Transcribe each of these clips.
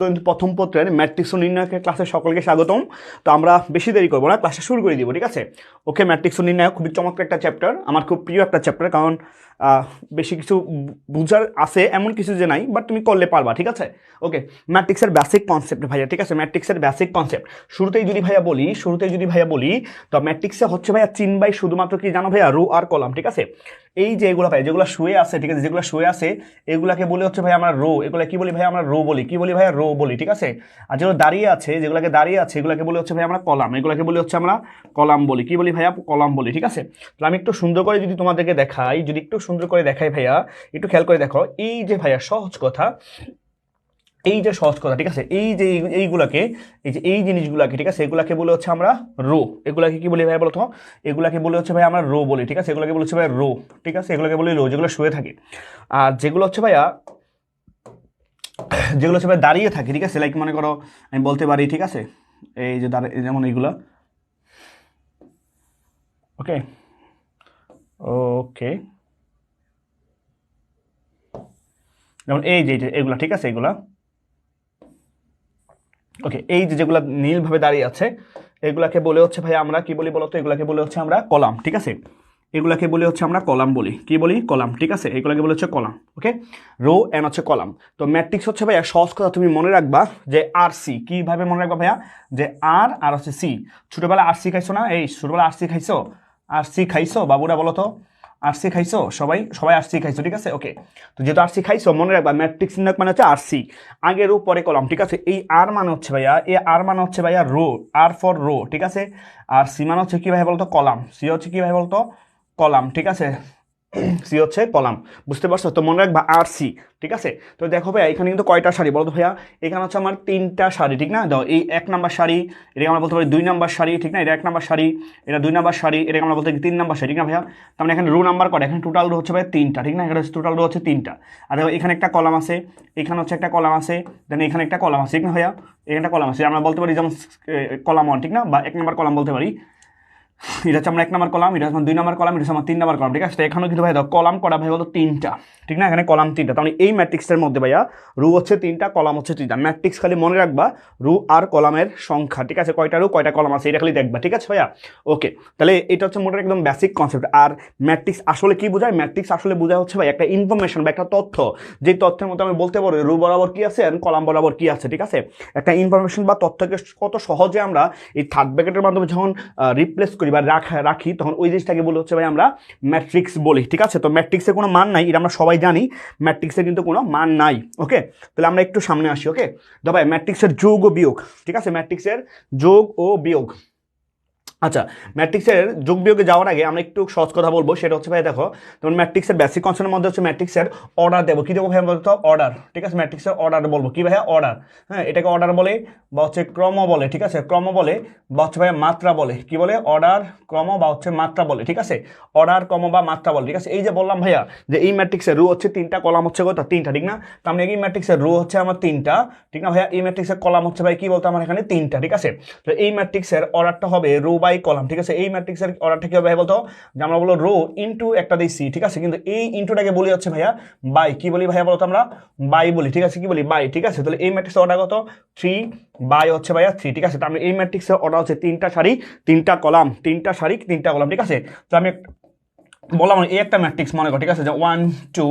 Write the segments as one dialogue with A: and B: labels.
A: কিন্তু প্রথম পত্রের ম্যাট্রিক্স ও নির্ণায়কের ক্লাসে সকলকে স্বাগতম। তো আমরা বেশি দেরি করবো না, ক্লাসটা শুরু করে দিব, ঠিক আছে? ওকে, ম্যাট্রিক্স ও নির্ণায়ক খুবই চমৎকার একটা চ্যাপ্টার, আমার খুব প্রিয় একটা চ্যাপ্টার, কারণ বেশি কিছু বুঝার আছে এমন কিছু যে নাই, বাট তুমি করলে পারবা, ঠিক আছে? ওকে, ম্যাট্রিক্সের বেসিক কনসেপ্ট ভাইয়া, ঠিক আছে? ম্যাট্রিক্সের বেসিক কনসেপ্ট শুরুতেই যদি ভাইয়া বলি তো ম্যাট্রিক্সে হচ্ছে ভাইয়া চিনবাই শুধুমাত্র কি জানো ভাইয়া, রো আর কলাম, ঠিক আছে? এই যে এগুলো ভাই যেগুলো শুয়ে আছে, ঠিক আছে, যেগুলো শুয়ে আছে এগুলাকে বলে হচ্ছে ভাই আমরা রো, এগুলো কি বলি ভাই আমরা রো বলি, কি বলি ভাইয়া রো বলি, ঠিক আছে? আর যেগুলো দাঁড়িয়ে আছে, যেগুলোকে দাঁড়িয়ে আছে এগুলোকে বলে হচ্ছে ভাই আমরা কলাম, এগুলোকে বলে হচ্ছে আমরা কলাম বলি, কি বলি ভাইয়া কলাম বলি, ঠিক আছে? তাহলে আমি একটু সুন্দর করে যদি তোমাদেরকে দেখাই, যদি একটু সুন্দর করে দেখাই ভাইয়া, একটু খেয়াল করে দেখো, এই যে ভাইয়া সহজ কথা, ঠিক আছে, এই যে এইগুলাকে, এই যে এই জিনিসগুলাকে, ঠিক আছে, এগুলাকে বলে হচ্ছে আমরা রো, এগুলাকে কি বলি ভাই বলো তো? এগুলাকে বলে হচ্ছে ভাই আমরা রো বলি, ঠিক আছে? এগুলাকে বলে হচ্ছে ভাই রো, ঠিক আছে? এগুলোকে বলি রো, যেগুলো শুয়ে থাকে। আর যেগুলো হচ্ছে ভাইয়া দাঁড়িয়ে থাকে, ঠিক আছে, লাইক মনে করো আমি বলতে পারি, ঠিক আছে, এই যে যেমন এইগুলা, ওকে ওকে, যেমন এই যে এগুলা, ঠিক আছে, এগুলা ওকে, এই যে যেগুলা নীলভাবে দাঁড়িয়ে আছে এগুলাকে বলে হচ্ছে ভাই আমরা কি বলি বলতো? এগুলাকে বলে হচ্ছে আমরা কলাম, ঠিক আছে? এগুলাকে বলে হচ্ছে আমরা কলাম বলি, কি বলি? কলাম, ঠিক আছে? এগুলাকে বলে হচ্ছে কলাম, ওকে? রো এন্ড হচ্ছে কলাম। তো ম্যাট্রিক্স হচ্ছে ভাইয়া সহজ কথা তুমি মনে রাখবা যে আর সি, কিভাবে মনে রাখবা ভাইয়া? যে আর হচ্ছে সি। ছোটবেলা আর সি খাইছো না? এই ছোটবেলা আর সি খাইছো বাবুরা, বলো তো? আর সি খাইছো? সবাই সবাই আর সি খাইছো, ঠিক আছে? ওকে, তো যেহেতু আর সি খাইছো মনে রাখবা ম্যাট্রিক্স নির্ণায়ক মানে হচ্ছে আর সি, আগে রো পরে কলাম, ঠিক আছে? এই আর মানে হচ্ছে ভাইয়া, এই আর মানে হচ্ছে ভাইয়া রো, আর ফর রো, ঠিক আছে? আর সি মানে হচ্ছে কি ভাই বলতো? কলাম। সি হচ্ছে কি ভাই বলতো? কলাম, ঠিক আছে? সি হচ্ছে কলাম, বুঝতে পারছো? তো মনে রাখবা আর সি, ঠিক আছে? তো দেখো ভাইয়া এখানে কিন্তু কয়টা সারি বলো তো ভাইয়া? এখানে হচ্ছে আমার 3টা সারি, ঠিক না? দাও, এই 1 নাম্বার সারি, এটাকে আমরা বলতে পারি 2 নাম্বার সারি, ঠিক না? এটা 1 নাম্বার সারি, এটা 2 নাম্বার সারি, এটাকে আমরা বলতে পারি 3 নাম্বার সারি, ঠিক না ভাইয়া? তার মানে এখানে রো নাম্বার করে, এখানে টোটাল রো হচ্ছে ভাই 3টা, ঠিক না? এখানে টোটাল রো হচ্ছে 3টা। আর দেখো এখানে একটা কলাম আছে, এখানে হচ্ছে একটা কলাম আছে, দেন এখানে একটা কলাম আছে, ঠিক না ভাইয়া? এখানে একটা কলাম আছে, আমরা বলতে পারি যেমন কলাম 1, ঠিক না? বা 1 নাম্বার কলাম বলতে পারি। এটা হচ্ছে আমরা 1 নাম্বার কলাম, এটা হচ্ছে 2 নাম্বার কলাম, এটা হচ্ছে আমার 3 নাম্বার কলাম, ঠিক আছে? তো এখানেও কিন্তু ভাই দাও কলাম করা ভাই বলতো 3টা, ঠিক না? এখানে কলাম 3টা। তার মানে এই ম্যাট্রিক্সের মধ্যে ভাইয়া রো হচ্ছে 3টা, কলাম হচ্ছে 3টা। ম্যাট্রিক্স খালি মনে রাখবা রো আর কলামের সংখ্যা, ঠিক আছে? কয়টা রো কয়টা কলাম আছে এটা খালি দেখবা, ঠিক আছে ভাইয়া? ওকে, তাহলে এটা হচ্ছে মোটামুটি একদম বেসিক কনসেপ্ট। আর ম্যাট্রিক্স আসলে কি বোঝায়? ম্যাট্রিক্স আসলে বোঝায় হচ্ছে ভাই একটা ইনফরমেশন বা একটা তথ্য, যে তথ্যের মধ্যে আমি বলতে পারবো রো বরাবর কি আছে আর কলাম বরাবর কি আছে, ঠিক আছে? একটা ইনফরমেশন বা তথ্যকে কত সহজে আমরা এই থার্ড ব্র্যাকেটের মাধ্যমে যখন রিপ্লেস করি বা রাখি তখন ওই জিনিসটাকে বলে হচ্ছে ভাই আমরা ম্যাট্রিক্স বলি, ঠিক আছে? তো ম্যাট্রিক্সের কোনো মান নাই, এটা আমরা সবাই জানি, ম্যাট্রিক্সের কিন্তু কোনো মান নাই, ওকে? তাহলে আমরা একটু সামনে আসি, ওকে? তো ভাই ম্যাট্রিক্সের যোগ ও বিয়োগ, ঠিক আছে? ম্যাট্রিক্সের যোগ ও বিয়োগ। আচ্ছা, ম্যাট্রিক্সের যোগ বিয়োগে যাওয়ার আগে আমরা একটু সহজ কথা বলবো, সেটা হচ্ছে ভাই দেখো, যেমন ম্যাট্রিক্সের বেসিক কনসেপ্টের মধ্যে হচ্ছে ম্যাট্রিক্সের অর্ডার দেবো, কি দেবো ভাই বলতো? অর্ডার, ঠিক আছে? ম্যাট্রিক্সের অর্ডার বলবো, কি ভাইয়া? অর্ডার, হ্যাঁ, এটাকে অর্ডার বলে বা হচ্ছে ক্রম বলে, ঠিক আছে? ক্রম বলে বা হচ্ছে ভাইয়া মাত্রা বলে, কি বলে? অর্ডার, ক্রম বা হচ্ছে মাত্রা বলে, ঠিক আছে? অর্ডার, ক্রম বা মাত্রা বলে, ঠিক আছে? এই যে বললাম ভাইয়া যে এই ম্যাট্রিক্সের রো হচ্ছে 3টা, কলাম হচ্ছে কত? 3টা, ঠিক না? তার মানে এই ম্যাট্রিক্সের রো হচ্ছে আমার 3টা, ঠিক না ভাইয়া? এই ম্যাট্রিক্সের কলাম হচ্ছে ভাই কি বলতো আমার এখানে 3টা, ঠিক আছে? তো এই ম্যাট্রিক্সের অর্ডারটা হবে রো বাই কলাম, ঠিক আছে? এই ম্যাট্রিক্সের অর্ডারটা কি হবে বলতো? যে আমরা বলবো রো ইনটু একটা দিচ্ছি, ঠিক আছে? কিন্তু এই ইনটুটাকে বলি হচ্ছে ভাইয়া বাই, কি বলি ভাইয়া বলতো? আমরা বাই বলি, ঠিক আছে? কি বলি? বাই, ঠিক আছে? তাহলে এই ম্যাট্রিক্সের অর্ডার কত? 3 বাই হচ্ছে ভাইয়া 3, ঠিক আছে? তার মানে এই ম্যাট্রিক্সের অর্ডার হচ্ছে 3টা সারি 3টা কলাম, 3টা সারি 3টা কলাম, ঠিক আছে? তো আমি বললাম এই একটা ম্যাট্রিক্স মনে করো, ঠিক আছে? যে 1 2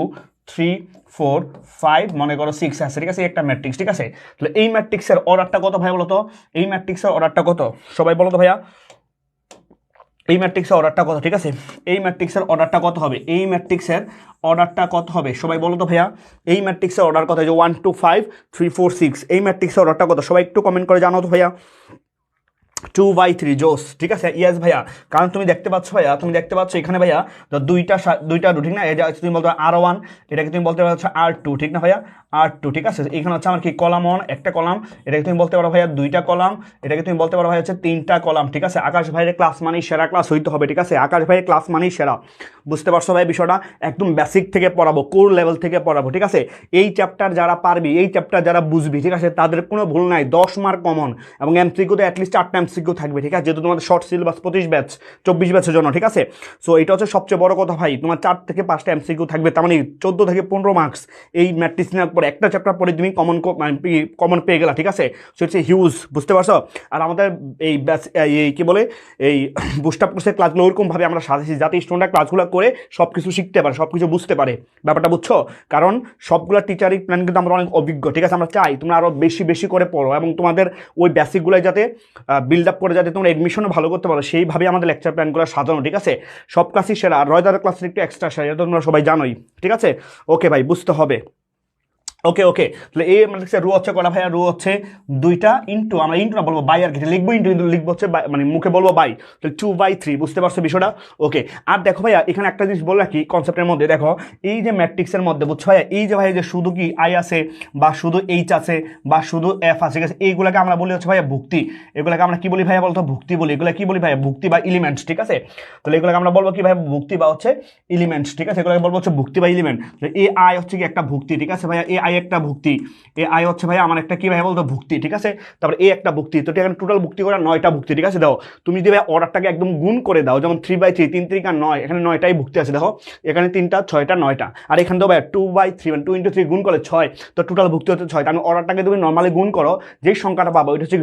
A: 3 4 5 মনে করো 6 আছে, ঠিক আছে? একটা ম্যাট্রিক্স, ঠিক আছে? তাহলে এই ম্যাট্রিক্সের অর্ডারটা কত ভাই বলতো? এই ম্যাট্রিক্সের অর্ডারটা কত সবাই বলো তো ভাইয়া? এই ম্যাট্রিক্সের অর্ডারটা কত, ঠিক আছে? এই ম্যাট্রিক্সের অর্ডারটা কত হবে? এই ম্যাট্রিক্সের অর্ডারটা কত হবে সবাই বলো তো ভাইয়া? এই ম্যাট্রিক্সের অর্ডার কত? যে 1 2 5 3 4 6, এই ম্যাট্রিক্সের অর্ডারটা কত সবাই একটু কমেন্ট করে জানাও তো ভাইয়া। 2/3 জোস, ঠিক আছে? ইয়েস ভাইয়া, কারণ তুমি দেখতে পাচ্ছ ভাইয়া, তুমি দেখতে পাচ্ছ এখানে ভাইয়া দুইটা রো, ঠিক না? এটা তুমি বলতে R1, এটাকে তুমি বলতে পারো R2, ঠিক না ভাইয়া? R2, ঠিক আছে? এখানে হচ্ছে আমার কি কলাম 1 একটা কলাম, এটাকে তুমি বলতে পারো ভাইয়া 2টা কলাম, এটাকে তুমি বলতে পারো ভাইয়া হচ্ছে 3টা কলাম, ঠিক আছে? আকাশ ভাইয়ের ক্লাস মানেই সেরা ক্লাস হইতে হবে, ঠিক আছে? আকাশ ভাইয়ের ক্লাস মানেই সেরা, বুঝতে পারছো ভাই বিষয়টা? একদম বেসিক থেকে পড়াবো, কোর লেভেল থেকে পড়াবো, ঠিক আছে? এই চ্যাপ্টার যারা পারবি, এই চ্যাপ্টার যারা বুঝবি, ঠিক আছে, তাদের কোনো ভুল নাই, 10 মার্ক কমন, এবং এমসিকিউতে অ্যাটলিস্ট 4টা এমসিকিউ থাকবে, ঠিক আছে? যেহেতু তোমাদের শর্ট সিলেবাস 24 ব্যাচের জন্য, ঠিক আছে? সো এটা হচ্ছে সবচেয়ে বড় কথা ভাই, তোমার 4 থেকে 5টা এমসিকিউ থাকবে, তার মানে 14 থেকে 15 মার্কস এই ম্যাট্রিক্স নিয়ে পরে একটা চ্যাপ্টার পরে তুমি কমন পেয়ে গেলা, ঠিক আছে। সো ইটস হিউজ, বুঝতে পারছো। আর আমাদের এই কি বলে এই বুস্ট আপ কোর্সের ক্লাসগুলো ওরকমভাবে আমরা সাজাইছি যাতে স্টুডেন্টরা ক্লাসগুলো করে সব কিছু শিখতে পারে, সব কিছু বুঝতে পারে, ব্যাপারটা বুঝছো। কারণ সবগুলো টিচারই প্ল্যান কিন্তু আমরা অনেক অভিজ্ঞ, ঠিক আছে। আমরা চাই তোমরা আরও বেশি বেশি করে পড়ো এবং তোমাদের ওই বেসিকগুলো যাতে বিল্ড আপ করে যাতে তোমরা এডমিশনও ভালো করতে পারো, সেইভাবে আমাদের লেকচার প্ল্যানগুলো সাজানো, ঠিক আছে। সব ক্লাসই সেরা, আর রয়দারের ক্লাসের একটু এক্সট্রা সেরা, এটা তোমরা সবাই জানোই, ঠিক আছে। ওকে ভাই, বুঝতে হবে। ওকে ওকে, তাহলে এই ম্যাট্রিক্সের রো হচ্ছে কটা ভাইয়া? রো হচ্ছে 2টা ইন্টু, আমরা ইন্টু না বলবো বাই, আর কি লিখবো ইন্টু, কিন্তু লিখবো হচ্ছে মানে মুখে বলবো বাই, তাহলে 2/3, বুঝতে পারছো বিষয়টা। ওকে, আর দেখো ভাইয়া এখানে একটা জিনিস বলে রাখি কনসেপ্টের মধ্যে, দেখো এই যে ম্যাট্রিক্সের মধ্যে, বুঝছো ভাইয়া, এই যে ভাইয়া যে শুধু কি আই আছে বা শুধু এইচ আছে বা শুধু এফ আছে, ঠিক আছে, এইগুলোকে আমরা বলি হচ্ছে ভাইয়া ভুক্তি। এগুলোকে আমরা কি বলি ভাইয়া বলতো? ভুক্তি বলি। এগুলো কি বলি ভাইয়া? ভুক্তি বা এলিমেন্টস, ঠিক আছে। তাহলে এগুলোকে আমরা বলবো কি ভাইয়া? ভুক্তি বা হচ্ছে এলিমেন্টস, ঠিক আছে। এগুলোকে বলবো হচ্ছে ভুক্তি বা এলিমেন্ট। এ আই হচ্ছে কি একটা ভুক্তি, ঠিক আছে ভাইয়া, এ আই একটা ভুক্তি, এ আই হচ্ছে ভাই আমার একটা কি ভাই বলতো? ভুক্তি, ঠিক আছে। তারপর এ একটা ভুক্তি, তো এখানে টোটাল ভুক্তি করে 9টা ভুক্তি, ঠিক আছে। দাও তুমি যদি ভাই অর্ডারটাকে একদম গুণ করে দাও, যেমন 3/3, 3 3 9, এখানে 9টাই ভুক্তি আছে, দেখো এখানে 3টা 6টা 9টা, আর এখানে তো ভাই 2/3 মানে 2 × 3 গুণ করলে 6, তো টোটাল ভুক্তি হচ্ছে 6টা। আমি অর্ডারটাকে তুমি নর্মালি গুণ করো, যেই সংখ্যাটা পাবো ওইটা হচ্ছে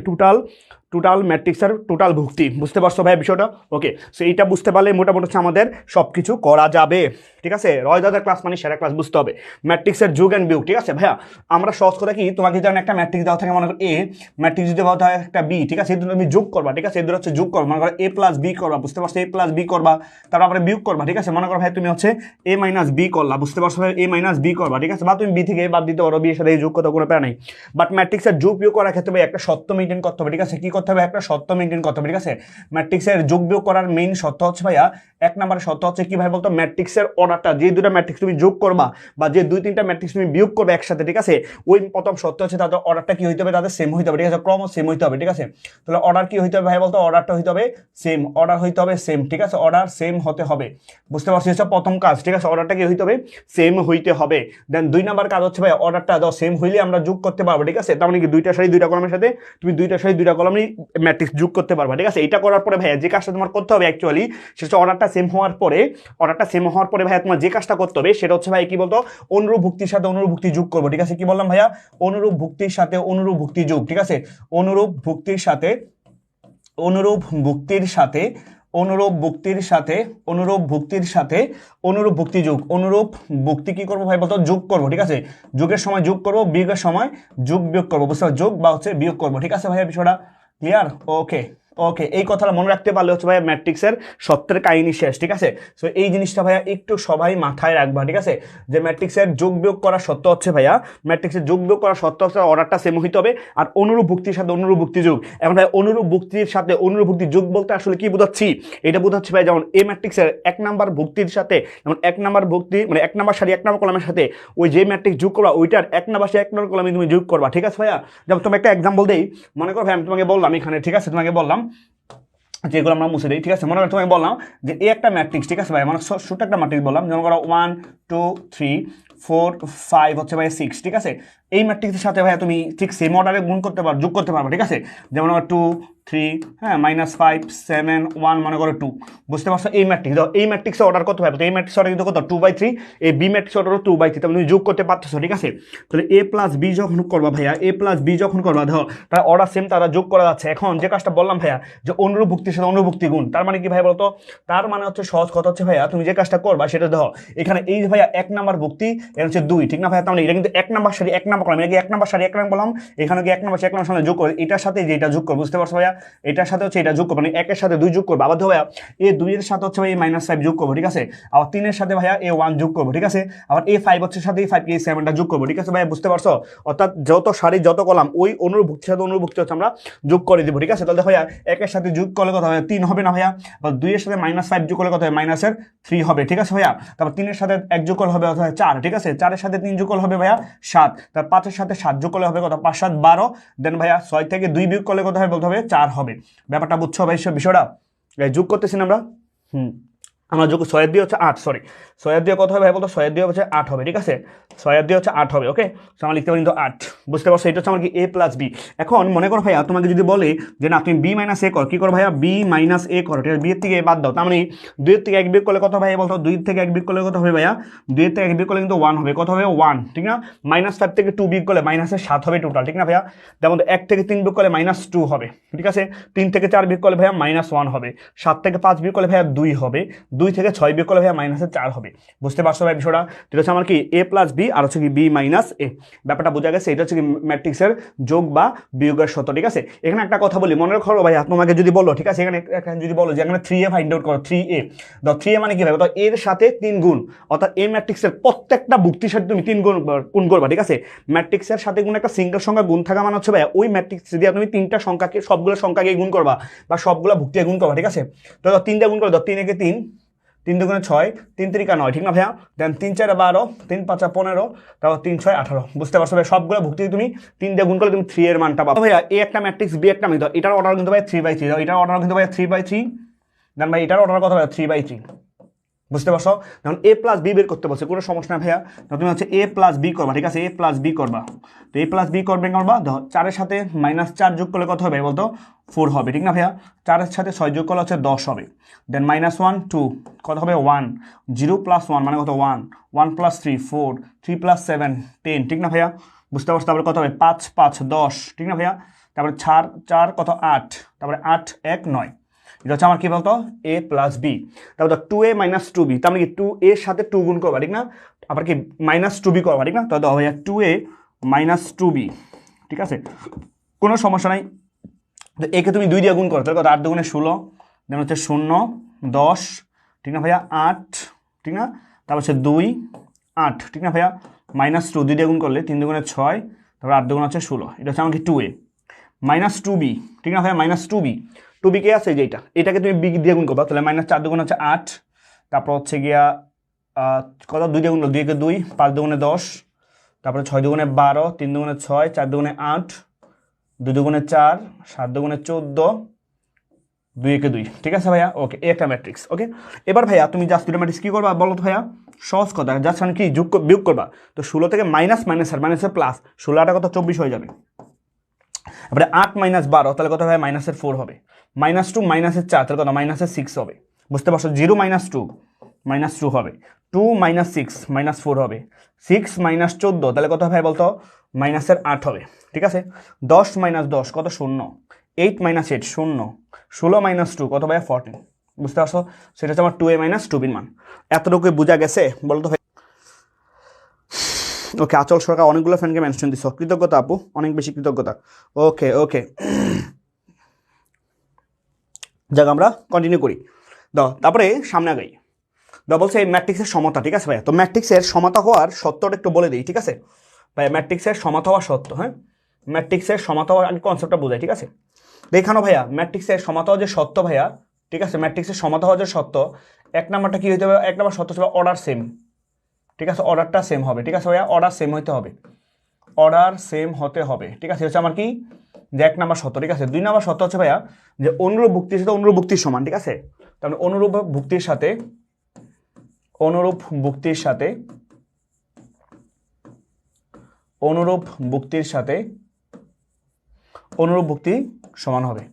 A: টোটাল ম্যাট্রিক্সের টোটাল ভুক্তি, বুঝতে পারছো ভাই বিষয়টা। ওকে, সো এইটা বুঝতে পারলে মোটামুটি হচ্ছে আমাদের সব কিছু করা যাবে, ঠিক আছে। রয়দাদের ক্লাস মানে সেরা ক্লাস, বুঝতে হবে। ম্যাট্রিক্সের যোগ অ্যান্ড বিয়োগ, ঠিক আছে ভাইয়া। আমরা সহজ করে কি, তোমাকে যেমন একটা ম্যাট্রিক্স দেওয়া থাকে, মনে করো এ, ম্যাট্রিক্স যদি দেওয়া থাকে একটা বি, ঠিক আছে, এই দুটো তুমি যোগ করবা, ঠিক আছে, এই দুটো হচ্ছে যোগ করবা, মনে করো এ প্লাস বি করবা, বুঝতে পারছো, এ প্লাস বি করবা, তারপরে বিয়োগ করবা, ঠিক আছে। মনে করো ভাই তুমি হচ্ছে এ মাইনাস বি করলা, বুঝতে পারছো ভাই, এ মাইনাস বি করবা, ঠিক আছে, বা তুমি বি থেকে এ বাদ দিতে পারো, বি এর সাথে এই যোগ করতে কোনো প্যারা নেই। বাট ম্যাট্রিক্সের যোগ বিয়োগ করার ক্ষেত্রে ভাই একটা সত্য মেনটেন করতে হবে, ঠিক আছে। কি করতে হবে? একটা সত্য মেনটেন করতে হবে, ঠিক আছে। ম্যাট্রিক্সের যোগ বিয়োগ করার মেইন সত্য হচ্ছে ভাইয়া, এক নম্বরের সত্য হচ্ছে কি ভাই বলতো? ম্যাট্রিক্সের অর্ডারটা, যে দুটো ম্যাট্রিক্স তুমি যোগ করবা বা যে 2-3টা ম্যাট্রিক্স তুমি বিয়োগ করবে একসাথে, ঠিক আছে, ওই প্রথম সত্য হচ্ছে তাদের অর্ডারটা কি হইতে হবে? তাদের সেম হইতে হবে, ঠিক আছে, ক্রম সেম হইতে হবে, ঠিক আছে। তাহলে অর্ডার কি হইতে হবে ভাই বলতো? অর্ডারটা হইতে হবে সেম, অর্ডার হইতে হবে সেম, ঠিক আছে, অর্ডার সেম হতে হবে, বুঝতে পারছি, হচ্ছে প্রথম কাজ, ঠিক আছে। অর্ডারটা কি হইতে হবে? সেম হইতে হবে। দেন 2 নাম্বার কাজ হচ্ছে ভাই অর্ডারটা দাও সেম হইলে আমরা যোগ করতে পারবো, ঠিক আছে। তার মানে কি 2টা সারি 2টা কলামের সাথে তুমি 2টা সারি 2টা কলামই ম্যাট্রিক্স যোগ করতে পারবা, ঠিক আছে। এটা করার পরে ভাইয়া যে কাজটা তোমার করতে হবে অ্যাকচুয়ালি, সেটা হচ্ছে অর্ডারটা সেম হওয়ার পরে ভাইয়া তোমার যে কাজটা করতে হবে সেটা হচ্ছে ভাই কি বলতো? অনুরূপ ভুক্তির সাথে অনুরূপ ভুক্তি যোগ করবো, ঠিক আছে। কি বললাম ভাইয়া? অনুরূপ ভুক্তির সাথে অনুরূপ ভুক্তি যোগ, ঠিক আছে। অনুরূপ ভুক্তির সাথে অনুরূপ ভুক্তির সাথে অনুরূপ ভুক্তির সাথে অনুরূপ ভুক্তির সাথে অনুরূপ ভুক্তি যোগ, অনুরূপ ভুক্তি কি করবো ভাই বলতো? যোগ করবো, ঠিক আছে। যোগের সময় যোগ করবো, বিয়োগের সময় যোগ বিয়োগ করবো, বুঝতে পারছো, যোগ বা হচ্ছে বিয়োগ করবো, ঠিক আছে ভাইয়া, বিষয়টা ক্লিয়ার? ওকে ওকে, এই কথাটা মনে রাখতে পারলে হচ্ছে ভাইয়া ম্যাট্রিক্সের সত্যের কাহিনী শেষ, ঠিক আছে। সো এই জিনিসটা ভাইয়া একটু সবাই মাথায় রাখবা, ঠিক আছে, যে ম্যাট্রিক্সের যোগ বিয়োগ করা সত্য হচ্ছে ভাইয়া, ম্যাট্রিক্সের যোগ বিয়োগ করা সত্য হচ্ছে অর্ডারটা সেম হইতে হবে, আর অনুরূপ ভুক্তির সাথে অনুরূপ ভুক্তি যোগ। এখন ভাই অনুরূপ ভুক্তির সাথে অনুরূপ ভুক্তি যোগ বলতে আসলে কি বোঝাচ্ছি? এটা বোঝাচ্ছি ভাই যেমন এ ম্যাট্রিক্সের 1 নাম্বার ভুক্তির সাথে, যেমন 1 নাম্বার ভুক্তি মানে 1 নাম্বার সারি 1 নাম্বার কলামের সাথে ওই যে ম্যাট্রিক্স যোগ করবা ওইটার 1 নাম্বার সারি 1 নাম্বার কলামে তুমি যোগ করবা, ঠিক আছে ভাইয়া। যেমন তুমি একটা এক্সাম্পল দেই, মনে করো ভাই আমি তোমাকে বললাম এখানে, ঠিক আছে, তোমাকে বললাম যেগুলো আমরা মুছে দিই, ঠিক আছে। মনে করো তোমাকে বললাম যে এই একটা ম্যাট্রিক্স, ঠিক আছে ভাই, মানে ছোট একটা ম্যাট্রিক্স বললাম, যেমন করো 1 2 3 4 5 হচ্ছে ভাই 6, ঠিক আছে। এই ম্যাট্রিক্সের সাথে ভাইয়া তুমি ঠিক সেম অর্ডারে গুণ করতে পারো, যোগ করতে পারবে, ঠিক আছে। যেমন 2 3 হ্যাঁ -5 7 1 মনে করো 2, বুঝতে পারছো। এই ম্যাট্রিক্স এই ম্যাট্রিক্সে অর্ডার করতে পারবে, তো এই ম্যাট্রিক্স অর্ডার কিন্তু কত? 2/3। এই বি ম্যাট্রিক্স অর্ডার 2/3, তুমি যোগ করতে পারতেছো, ঠিক আছে। তাহলে এ প্লাস বি যখন করবা ভাইয়া, এ প্লাস বি যখন করবা, ধরো তারা অর্ডার সেম, তারা যোগ করা যাচ্ছে। এখন যে কাজটা বললাম ভাইয়া যে অনুরূপ ভুক্তির সাথে অনুরূপ ভুক্তি গুণ, তার মানে কি ভাই বলতো? তার মানে হচ্ছে সহজ কথা হচ্ছে ভাইয়া, তুমি যে কাজটা করবা সেটা দেখো, এখানে এই ভাইয়া 1 নাম্বার ভুক্তি, এর হচ্ছে 2, ঠিক না ভাইয়া? তার মানে এটা কিন্তু 1 নাম্বার সারি 1 নাম্বার কলাম, এটা কি 1 নাম্বার সারি 1 নাম্বার কলাম, এখানে কি 1 নাম্বার সারি 1 নাম্বার সাথে যোগ করে এটার সাথে যে এটা যোগ করবে, বুঝতে পারছো ভাইয়া? এটার সাথে হচ্ছে এটা যোগ করবে, মানে 1 এর সাথে 2 যোগ করবে। আবার ধরো ভাইয়া এই 2 এর সাথে হচ্ছে ভাই এই -5 যোগ করবো, ঠিক আছে। আবার 3 এর সাথে ভাইয়া এই 1 যোগ করবো, ঠিক আছে। আবার এই 5 হচ্ছে সাথে এই 5 এই 7টা যোগ করবো, ঠিক আছে ভাইয়া, বুঝতে পারছো? অর্থাৎ যত সারি যত কলাম ওই অনুরূপ ভুক্তির সাথে অনুরূপ ভুক্তি হচ্ছে আমরা যোগ করে দিব, ঠিক আছে। তাহলে ভাইয়া 1 এর সাথে যোগ করলে কত হবে? 3 হবে না ভাইয়া? বা 2 এর সাথে -5 যোগ করলে কত হবে? -3 হবে, ঠিক আছে ভাইয়া। তারপর 3 এর সাথে 1 যোগ করলে হবে 4, ঠিক আছে। 4 এর সাথে 3 যোগ করলে হবে ভাইয়া 7, তারপর 5 এর সাথে 7 যোগ করলে হবে কত? 5 7 12, দেন ভাইয়া 6 থেকে 2 বিয়োগ করলে কত হবে? বলতে হবে 4 হবে। ব্যাপারটা বুঝছো ভাই বিষয়টা? যোগ করতেছি না আমরা? আমরা যোগ 6 দিয়ে হচ্ছে 8, সরি 6 দিয়ে কত হবে ভাই বলতো, 6 দিয়ে হচ্ছে 8 হবে, ঠিক আছে 6 দিয়ে হচ্ছে 8 হবে। ওকে, আমরা লিখতে পারি কিন্তু 8, বুঝতে পারছো, এটা হচ্ছে আমার কি a প্লাস বি। এখন মনে করো ভাইয়া তোমাকে যদি বলে যে না তুমি b মাইনাস এ করো, কি করো ভাইয়া, b মাইনাস এ করো, ঠিক আছে, 2 এর থেকে a বাদ দাও, তার মানে 2 এর থেকে 1 বিয়োগ করলে কত ভাই বলতো, 2 এর থেকে 1 বিয়োগ করলে কত হবে ভাইয়া, 2 এর থেকে 1 বিয়োগ করলে কিন্তু 1 হবে, কত হবে 1, ঠিক না, -5 থেকে 2 বিয়োগ করলে -7 হবে টোটাল, ঠিক না ভাইয়া, যেমন 1 থেকে 3 বিয়োগ করলে -2 হবে, ঠিক আছে, 3 থেকে 4 বিয়োগ করলে ভাইয়া -1 হবে, 7 থেকে 5 বিয়োগ করলে ভাইয়া 2 হবে, 2 থেকে 6 বিয়োগ করলে ভাইয়া -4 হবে, বুঝতে পারছো ভাই বিষয়টা। এটা হচ্ছে আমার কি a প্লাস বি আর হচ্ছে কি b মাইনাস এ, ব্যাপারটা বোঝা গেছে, এটা হচ্ছে কি ম্যাট্রিক্সের যোগ বা বিয়োগের সূত্র, ঠিক আছে। এখানে একটা কথা বলি, মনে রাখো ভাইয়া, তোমাকে যদি বলো, ঠিক আছে, এখানে যদি বলো যে এখানে 3a ফাইন্ড আউট করো, 3a, তো 3a মানে কি ভাই, তো এর সাথে 3 গুণ, অর্থাৎ এই ম্যাট্রিক্সের প্রত্যেকটা ভুক্তির সাথে তুমি 3 গুণ করবা, ঠিক আছে, ম্যাট্রিক্সের সাথে কোনো একটা সিঙ্গেল সংখ্যা গুণ থাকা মানে হচ্ছে ভাইয়া ওই ম্যাট্রিক্স দিয়ে তুমি 3টা সংখ্যাকে, সবগুলো সংখ্যাকে গুণ করবা বা সবগুলো ভুক্তিকে গুণ করবা, ঠিক আছে। তো 3 দিয়ে গুণ করো, 3 একে 3, 3 দুগুণে 6, 3 3 9, ঠিক না ভাইয়া, দেন 3 4 12, 3 5 15, তারপর 3 6 18, বুঝতে পারছো ভাই, সবগুলো ভুক্তি তুমি 3 দিয়ে গুণ করলে তুমি 3 এর মানটা পাবো ভাইয়া। এ একটা ম্যাট্রিক্স, বি একটা ম্যাট্রিক্স, এটার অর্ডার কিন্তু ভাই 3/3, এটার অর্ডার কিন্তু ভাই 3/3, দেন ভাই এটার অর্ডার কত ভাই 3/3, বুঝতে পারছো। যখন a প্লাস বি বের করতে বলছে, কোনো সমস্যা না ভাইয়া, তুমি হচ্ছে a প্লাস বি করবা, ঠিক আছে, a প্লাস বি করবা, তো a প্লাস বি করবা, 4 এর সাথে -4 যোগ করলে কত হবে বলতো, 4 হবে, ঠিক না ভাইয়া, 4 এর সাথে 6 যোগ করলে হচ্ছে 10 হবে, দেন -1 2, কত হবে 1, 0 প্লাস 1 মানে কত 1, 1 প্লাস 3 4, 3 প্লাস 7 10, ঠিক না ভাইয়া, বুঝতে পারছো। তারপরে কত হবে 5 5 10, ঠিক না ভাইয়া, তারপরে 4 4 কত 8, তারপরে 8 1 9, এটা হচ্ছে আমার কি বলতো a প্লাস বি। তারপর 2a মাইনাস 2b, তার মানে কি 2a এর সাথে 2 গুণ করবা, ঠিক না, আবার কি -2b করবা, ঠিক না, তো দাও ভাইয়া 2a মাইনাস 2b, ঠিক আছে, কোনো সমস্যা নাই। তো একে তুমি 2 দিয়ে গুণ করো, তাহলে কত 8 দুগুণে 16, দেন হচ্ছে 0 10, ঠিক না ভাইয়া 8, ঠিক না, তারপর হচ্ছে 2 8, ঠিক না ভাইয়া, -2 2 দিয়ে গুণ করলে 3 দুগুণে 6, তারপর 8 দুগুণে হচ্ছে 16, এটা হচ্ছে আমার কি 2a -2b, ঠিক না ভাইয়া, -2b, 2b কে আছে যে এটাকে তুমি বি দিয়ে গুণ করবা, তাহলে -4 দুগুণ হচ্ছে 8, তারপর হচ্ছে গিয়া কত 2 দিয়ে গুণ করো, 2 কে 2, 5 দুগুণে 10, তারপরে 6 দুগুণে 12, 3 দুগুণে 6, 4 দুগুণে 8, 2 দুগুণে 4, 7 দুগুণে 14, 2 একে 2, ঠিক আছে ভাইয়া। ওকে, এই একটা ম্যাট্রিক্স। ওকে, এবার ভাইয়া তুমি জাস্ট দুটো ম্যাট্রিক্স কি করবা বলো তো ভাইয়া, সহজ কথা, জাস্ট কি বিয়োগ করবা, তো 16 থেকে মাইনাসের প্লাস, 16 কত 24 হয়ে যাবে, এবারে 8 - 12, তাহলে কত হবে -4 হবে, -2 -4, তাহলে কত -6 হবে, বুঝতে পারছো, 0 - 2 -2 হবে, 2 - 6 -4 হবে, 6 - 14, তাহলে কত হবে বলতো -8 হবে, ঠিক আছে, 10 - 10 কত 0, 8 - 8 0, 16 - 2 কত ভাই 14, বুঝতে পারছো, সেটা হচ্ছে আমার 2a - 2b মান। এতটুকু বোঝা গেছে বলতো ভাই। ওকে, আচল সরকার অনেকগুলো ফ্রেন্ডকে মেনশন দিছ, কৃতজ্ঞতা আপু, অনেক বেশি কৃতজ্ঞতা। ওকে ওকে, যাক আমরা কন্টিনিউ করি, তারপরে সামনে আগাই। বলছে এই ম্যাট্রিক্সের সমতা, ঠিক আছে ভাইয়া, তো ম্যাট্রিক্সের সমতা হওয়ার সত্যটা একটু বলে দিই, ঠিক আছে ভাইয়া, ম্যাট্রিক্সের সমতা হওয়ার সত্য, হ্যাঁ, ম্যাট্রিক্সের সমতা হওয়ার আগে কনসেপ্টটা বোঝাই, ঠিক আছে, দেখানো ভাইয়া ম্যাট্রিক্সের সমতা হওয়া যে সত্য ভাইয়া, ঠিক আছে, ম্যাট্রিক্সের সমতা হওয়া যে সত্য, এক নাম্বারটা কি হইতে হবে, এক নাম্বার সত্য হবে অর্ডার সেম, ঠিক আছে, অর্ডারটা সেম হবে, ঠিক আছে ভাইয়া, অর্ডার সেম হইতে হবে, অর্ডার সেম হতে হবে, ঠিক আছে, হচ্ছে আমার কি যে 1 নাম্বার সত্য, ঠিক আছে। 2 নাম্বার সত্য হচ্ছে ভাইয়া যে অনুরূপ ভুক্তির সাথে অনুরূপ ভুক্তির সমান, ঠিক আছে, তাহলে অনুরূপ ভুক্তির সাথে অনুরূপ ভুক্তির সাথে অনুরূপ ভুক্তির সাথে অনুরূপ ভুক্তি সমান হবে,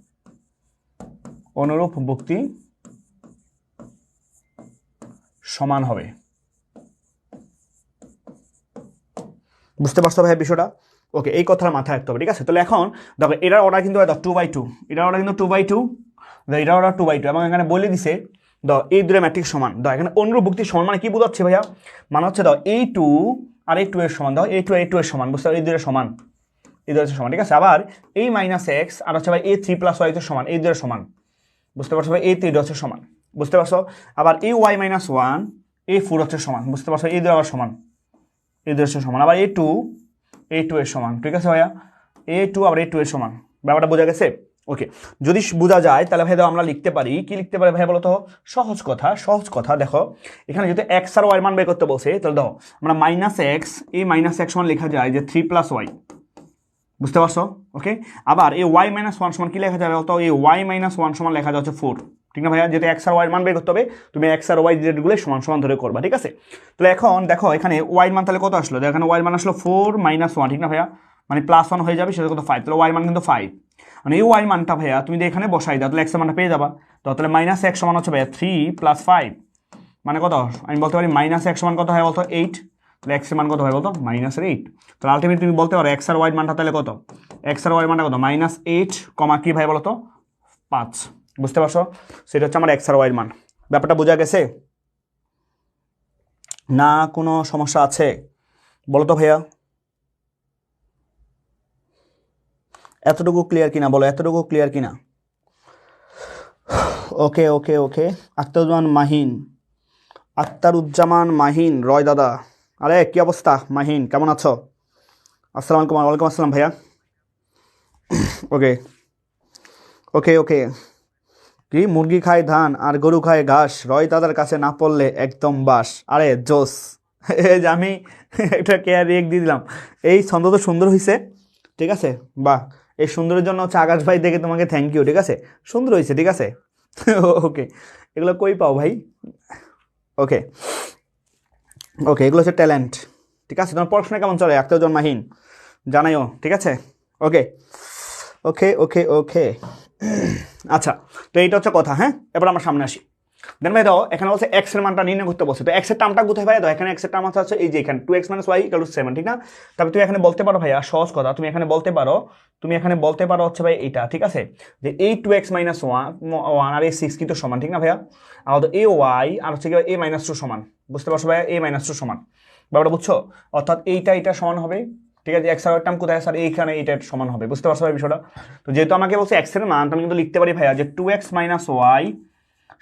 A: অনুরূপ ভুক্তি সমান হবে, বুঝতে পারছো ভাই বিষয়টা। ওকে, এই কথার মাথায় রাখতে হবে, ঠিক আছে। তাহলে এখন দেখো এটার অর্ডার কিন্তু 2/2, এটার অর্ডার কিন্তু 2/2, এটার অর্ডার 2/2, এবং এখানে বলে দিছে এই দুটো ম্যাট্রিক্স সমান, এখানে অনুরূপ ভুক্তি সমান মানে কি বোঝাচ্ছে ভাইয়া, মানে হচ্ছে এই 2 আর এই 2 এর সমান, এই 2 এই 2 এর সমান, বুঝতে পারো, এই দুটো সমান, এই দুটো সমান, ঠিক আছে। আবার এই -x আর হচ্ছে ভাই এই 3 + y সমান, এই দুটো সমান, বুঝতে পারছো ভাই, এই 3 হচ্ছে সমান, বুঝতে পারছো। আবার এই y - 1 এই 4 হচ্ছে সমান, বুঝতে পারছো, এই দুটো আবার সমান, এই দুটো সমান। আবার এই 2 এর সমান, ঠিক আছে ভাইয়া, a2 আবার a2 এর সমান, ব্যাপারটা বোঝা গেছে। ওকে, যদি বোঝা যায় তাহলে ভাই আমরা লিখতে পারি, কি লিখতে পারি ভাই বলো তো, সহজ কথা দেখো, এখানে যদি x আর y মান বের করতে বলছে, তাহলে দেখো আমরা -x, এই -x সমান লেখা যায় যে 3 + y, বুঝতে পারছো। ওকে, আবার এই y - 1 সমান কি লেখা যাবে বলতো, এই y - 1 সমান লেখা যাচ্ছে 4, ঠিক না ভাইয়া? যেহেতু এক্স আর ওয়াই মান বের করতে হবে, তুমি এক্স আর ওয়াই জেডগুলো সমান সমান ধরে করবা, ঠিক আছে? তাহলে এখন দেখো এখানে ওয়াই মান তাহলে কত আসলো, এখানে ওয়াই মান আসলো 4 - 1, ঠিক না ভাইয়া? মানে +1 হয়ে যাবে, সেটা কত 5, তাহলে ওয়াই মান কিন্তু 5। মানে এই ওয়াই মানটা ভাইয়া তুমি যদি এখানে বসাই দাও তাহলে এক্স এর মানটা পেয়ে যাবা। তো তাহলে -x সমান হচ্ছে ভাইয়া 3 + 5, মানে কত? আমি বলতে পারি -x সমান কত হয় বলতো, 8। তাহলে এক্স এর মান কত হয় বলতো, -8। তাহলে আলটিমেটলি তুমি বলতে পারো এক্স আর ওয়াই মানটা তাহলে কত, এক্স আর ওয়াই মানটা কত, -8, কি ভাই বলতো, 5। বুঝতে পারছো? সেটা হচ্ছে আমার এক্স আর ওয়াই মান। ব্যাপারটা বোঝা গেছে না? কোনো সমস্যা আছে বলো তো ভাইয়া? এতটুকু ক্লিয়ার কিনা বলো, এতটুকু ক্লিয়ার কিনা? ওকে ওকে ওকে। আখতারুজ্জামান মাহিন রয় দাদা, আরে কি অবস্থা মাহিন, কেমন আছো? আসসালামু আলাইকুম। ওয়ালাইকুম আসসালাম ভাইয়া। ওকে ওকে ওকে। কি মুরগি খায় ধান আর গরু খায় ঘাস, রয় দাদার কাছে না পড়লে একদম বাস। আরে জোস। এই যে আমি একটা কেয়ার রিয়েক্ট দিয়ে দিলাম। এই ছন্দ তো সুন্দর হয়েছে, ঠিক আছে? বাহ, এই সুন্দরের জন্য হচ্ছে আকাশ ভাই দেখে তোমাকে থ্যাংক ইউ, ঠিক আছে? সুন্দর হয়েছে, ঠিক আছে? ওকে, এগুলো কই পাও ভাই? ওকে ওকে, এগুলো হচ্ছে ট্যালেন্ট, ঠিক আছে? তোমার পড়াশোনা কেমন চলে আখতারুজ্জামান মাহিন, জানাইও, ঠিক আছে? ওকে ওকে ওকে ওকে। আচ্ছা, তো এইটা হচ্ছে কথা। হ্যাঁ, এবার আমরা সামনে আসি। দেন ভাই দাও, এখানে বলছে এক্স এর মানটা নির্ণয় করতে বলছে। তো এক্স এর টার্মটা কোথায় ভাই? দাও, এখানে এক্স এর টার্ম আছে এই যে এখানে 2x - y = 7, ঠিক না? তবে তুমি এখানে বলতে পারো ভাইয়া, সহজ কথা, তুমি এখানে বলতে পারো হচ্ছে ভাই এইটা, ঠিক আছে? যে এই 2x - 1 আর এই 6 কিন্তু সমান, ঠিক না ভাইয়া? আর এ ওয়াই আর হচ্ছে কি a - 2 সমান। বুঝতে পারছো ভাইয়া? a - 2 সমান, ব্যাপারটা বুঝছো? অর্থাৎ এটা সমান হবে, ঠিক আছে? এক্স আর টার্ম কোথায় স্যার? এইখানে এইটা সমান হবে। বুঝতে পারছো ভাই বিষয়টা? তো যেহেতু আমাকে বলছে এক্স এর মান, আমি কিন্তু লিখতে পারি ভাইয়া যে 2x - y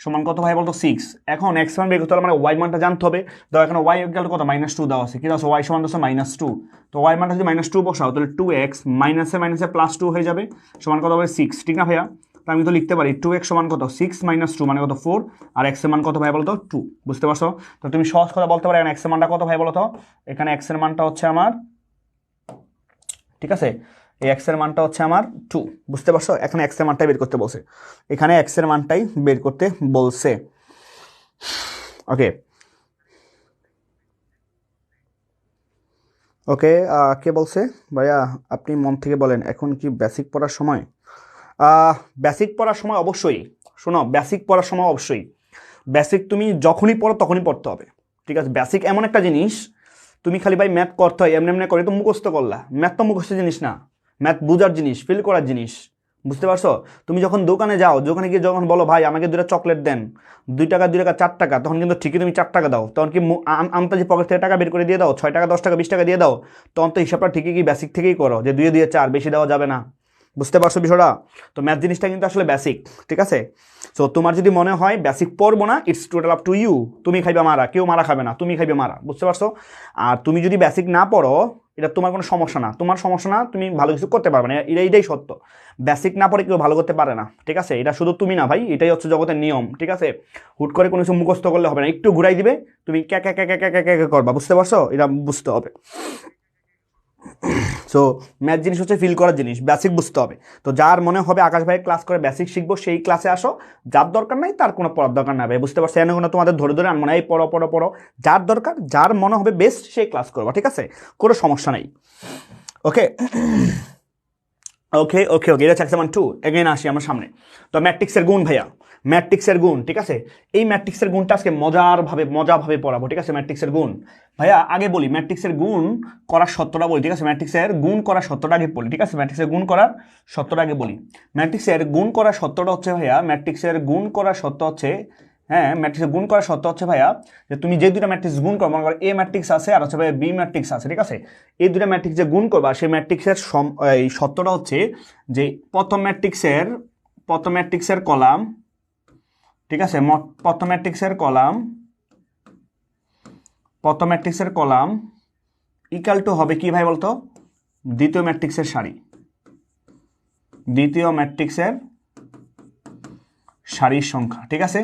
A: সমান কত ভাই বলতো, 6। এখন এক্স মান বের করতে হলে মানে ওয়াই মানটা জানতে হবে। তো এখানে ওয়াই ইকুয়াল কত, -2 দেওয়া আছে, কি দেওয়া আছে? ওয়াই সমান হচ্ছে -2। তো ওয়াই মানটা যদি -2 বসাও তাহলে 2x মাইনাসে মাইনাসে +2 হয়ে যাবে, সমান কত হবে 6, ঠিক না ভাইয়া? তো আমি তো লিখতে পারি 2x সমান কত, 6 - 2 মানে কত, 4। আর এক্স এর মান কত ভাই বলতো, 2। বুঝতে পারছো? তো তুমি সহজ কথা বলতে পারো এখানে এক্স এর মানটা কত ভাই বলতো, এখানে এক্স এর মানটা হচ্ছে আমার, ঠিক আছে, এই এক্স এর মানটা হচ্ছে আমার 2। বুঝতে পারছো? এখানে এক্স এর মানটাই বের করতে বলছে, এখানে এক্স এর মানটাই বের করতে বলছে। ওকে ওকে। কে বলছে ভাইয়া? আপনি মন থেকে বলেন, এখন কি বেসিক পড়ার সময়? বেসিক পড়ার সময় অবশ্যই। শোনো, বেসিক পড়ার সময় অবশ্যই। বেসিক তুমি যখনই পড়ো তখনই পড়তে হবে, ঠিক আছে? বেসিক এমন একটা জিনিস, তুমি খালি ভাই ম্যাথ করতে হয় এমনি এমনি করে তো মুখস্থ করলা। ম্যাথ তো মুখস্থ জিনিস না, ম্যাথ বুঝার জিনিস, ফিল করার জিনিস। বুঝতে পারছো? তুমি যখন দোকানে যাও, দোকানে গিয়ে যখন বলো ভাই আমাকে 2টা চকলেট দেন, 2 টাকা 2 টাকা 4 টাকা, তখন কিন্তু ঠিকই তুমি 4 টাকা দাও। তখন কি আন্তাজি পকেট থেকে টাকা বের করে দিয়ে দাও, 6 টাকা 10 টাকা 20 টাকা দিয়ে দাও। তখন তো হিসাবটা ঠিকই কি বেসিক থেকেই করো, যে 2 দিয়ে 4 বেশি দেওয়া যাবে না। বুঝতে পারছো বিষয়টা? তো ম্যাথ জিনিসটা কিন্তু আসলে বেসিক, ঠিক আছে? সো তোমার যদি মনে হয় বেসিক পড়বো না, it's total up to you. তুমি খাইবে মারা, কেউ মারা খাবে না, তুমি খাইবে মারা। বুঝতে পারছো? আর তুমি যদি বেসিক না পড়ো, এটা তোমার কোনো সমস্যা না, তোমার সমস্যা না, তুমি ভালো কিছু করতে পারবে না, এটাই সত্য। বেসিক না পড়ে কেউ ভালো করতে পারে না, ঠিক আছে? এটা শুধু তুমি না ভাই, এটাই হচ্ছে জগতের নিয়ম, ঠিক আছে? হুট করে কোনো কিছু মুখস্থ করলে হবে না, একটু ঘুরাই দিবে, তুমি ক্যা ক্যা ক্যা ক্যা ক্যা ক্যা করবা। বুঝতে পারছো? এটা বুঝতে হবে। সো ম্যাথ জিনিস হচ্ছে ফিল করার জিনিস, বেসিক বুঝতে হবে। তো যার মনে হবে আকাশ ভাই ক্লাস করে বেসিক শিখবো, সেই ক্লাসে আসো। যার দরকার নাই তার কোনো পড়ার দরকার নাই ভাই। বুঝতে পারছো? এনে কোনো তোমাদের ধরে ধরে আনবো না, এই পড়ো পড়ো পড়ো। যার দরকার, যার মনে হবে বেস্ট, সেই ক্লাস করবা, ঠিক আছে? কোনো সমস্যা নেই। ওকে ওকে ওকে ওকে। এটা হচ্ছে 1 2। এগেইন আসি আমার সামনে। তো ম্যাট্রিক্সের গুণ ভাইয়া, ম্যাট্রিক্সের গুণ, ঠিক আছে? এই ম্যাট্রিক্সের গুণটা আজকে মজাভাবে পড়াবো, ঠিক আছে? ম্যাট্রিক্সের গুণ ভাইয়া আগে বলি, ম্যাট্রিক্সের গুণ করার সত্যটা বলি, ঠিক আছে? ম্যাট্রিক্সের গুণ করার সত্যটা আগে বলি, ঠিক আছে? ম্যাট্রিক্সের গুণ করার সত্যটা আগে বলি। ম্যাট্রিক্সের গুণ করার সত্যটা হচ্ছে ভাইয়া, ম্যাট্রিক্সের গুণ করার সত্য হচ্ছে, হ্যাঁ, ম্যাট্রিক্সের গুণ করার সত্য হচ্ছে ভাইয়া, যে তুমি যে দুটো ম্যাট্রিক্স গুণ করো, মনে করো এ ম্যাট্রিক্স আছে আর হচ্ছে ভাইয়া বি ম্যাট্রিক্স আছে, ঠিক আছে? এই দুটো ম্যাট্রিক্স যে গুণ করবা, সেই ম্যাট্রিক্সের এই সত্যটা হচ্ছে যে প্রথম ম্যাট্রিক্সের কলাম, ঠিক আছে? প্রথম ম্যাট্রিক্সের কলাম ইকাল টু হবে কি ভাই বলতো, দ্বিতীয় ম্যাট্রিক্সের সারির সংখ্যা, ঠিক আছে?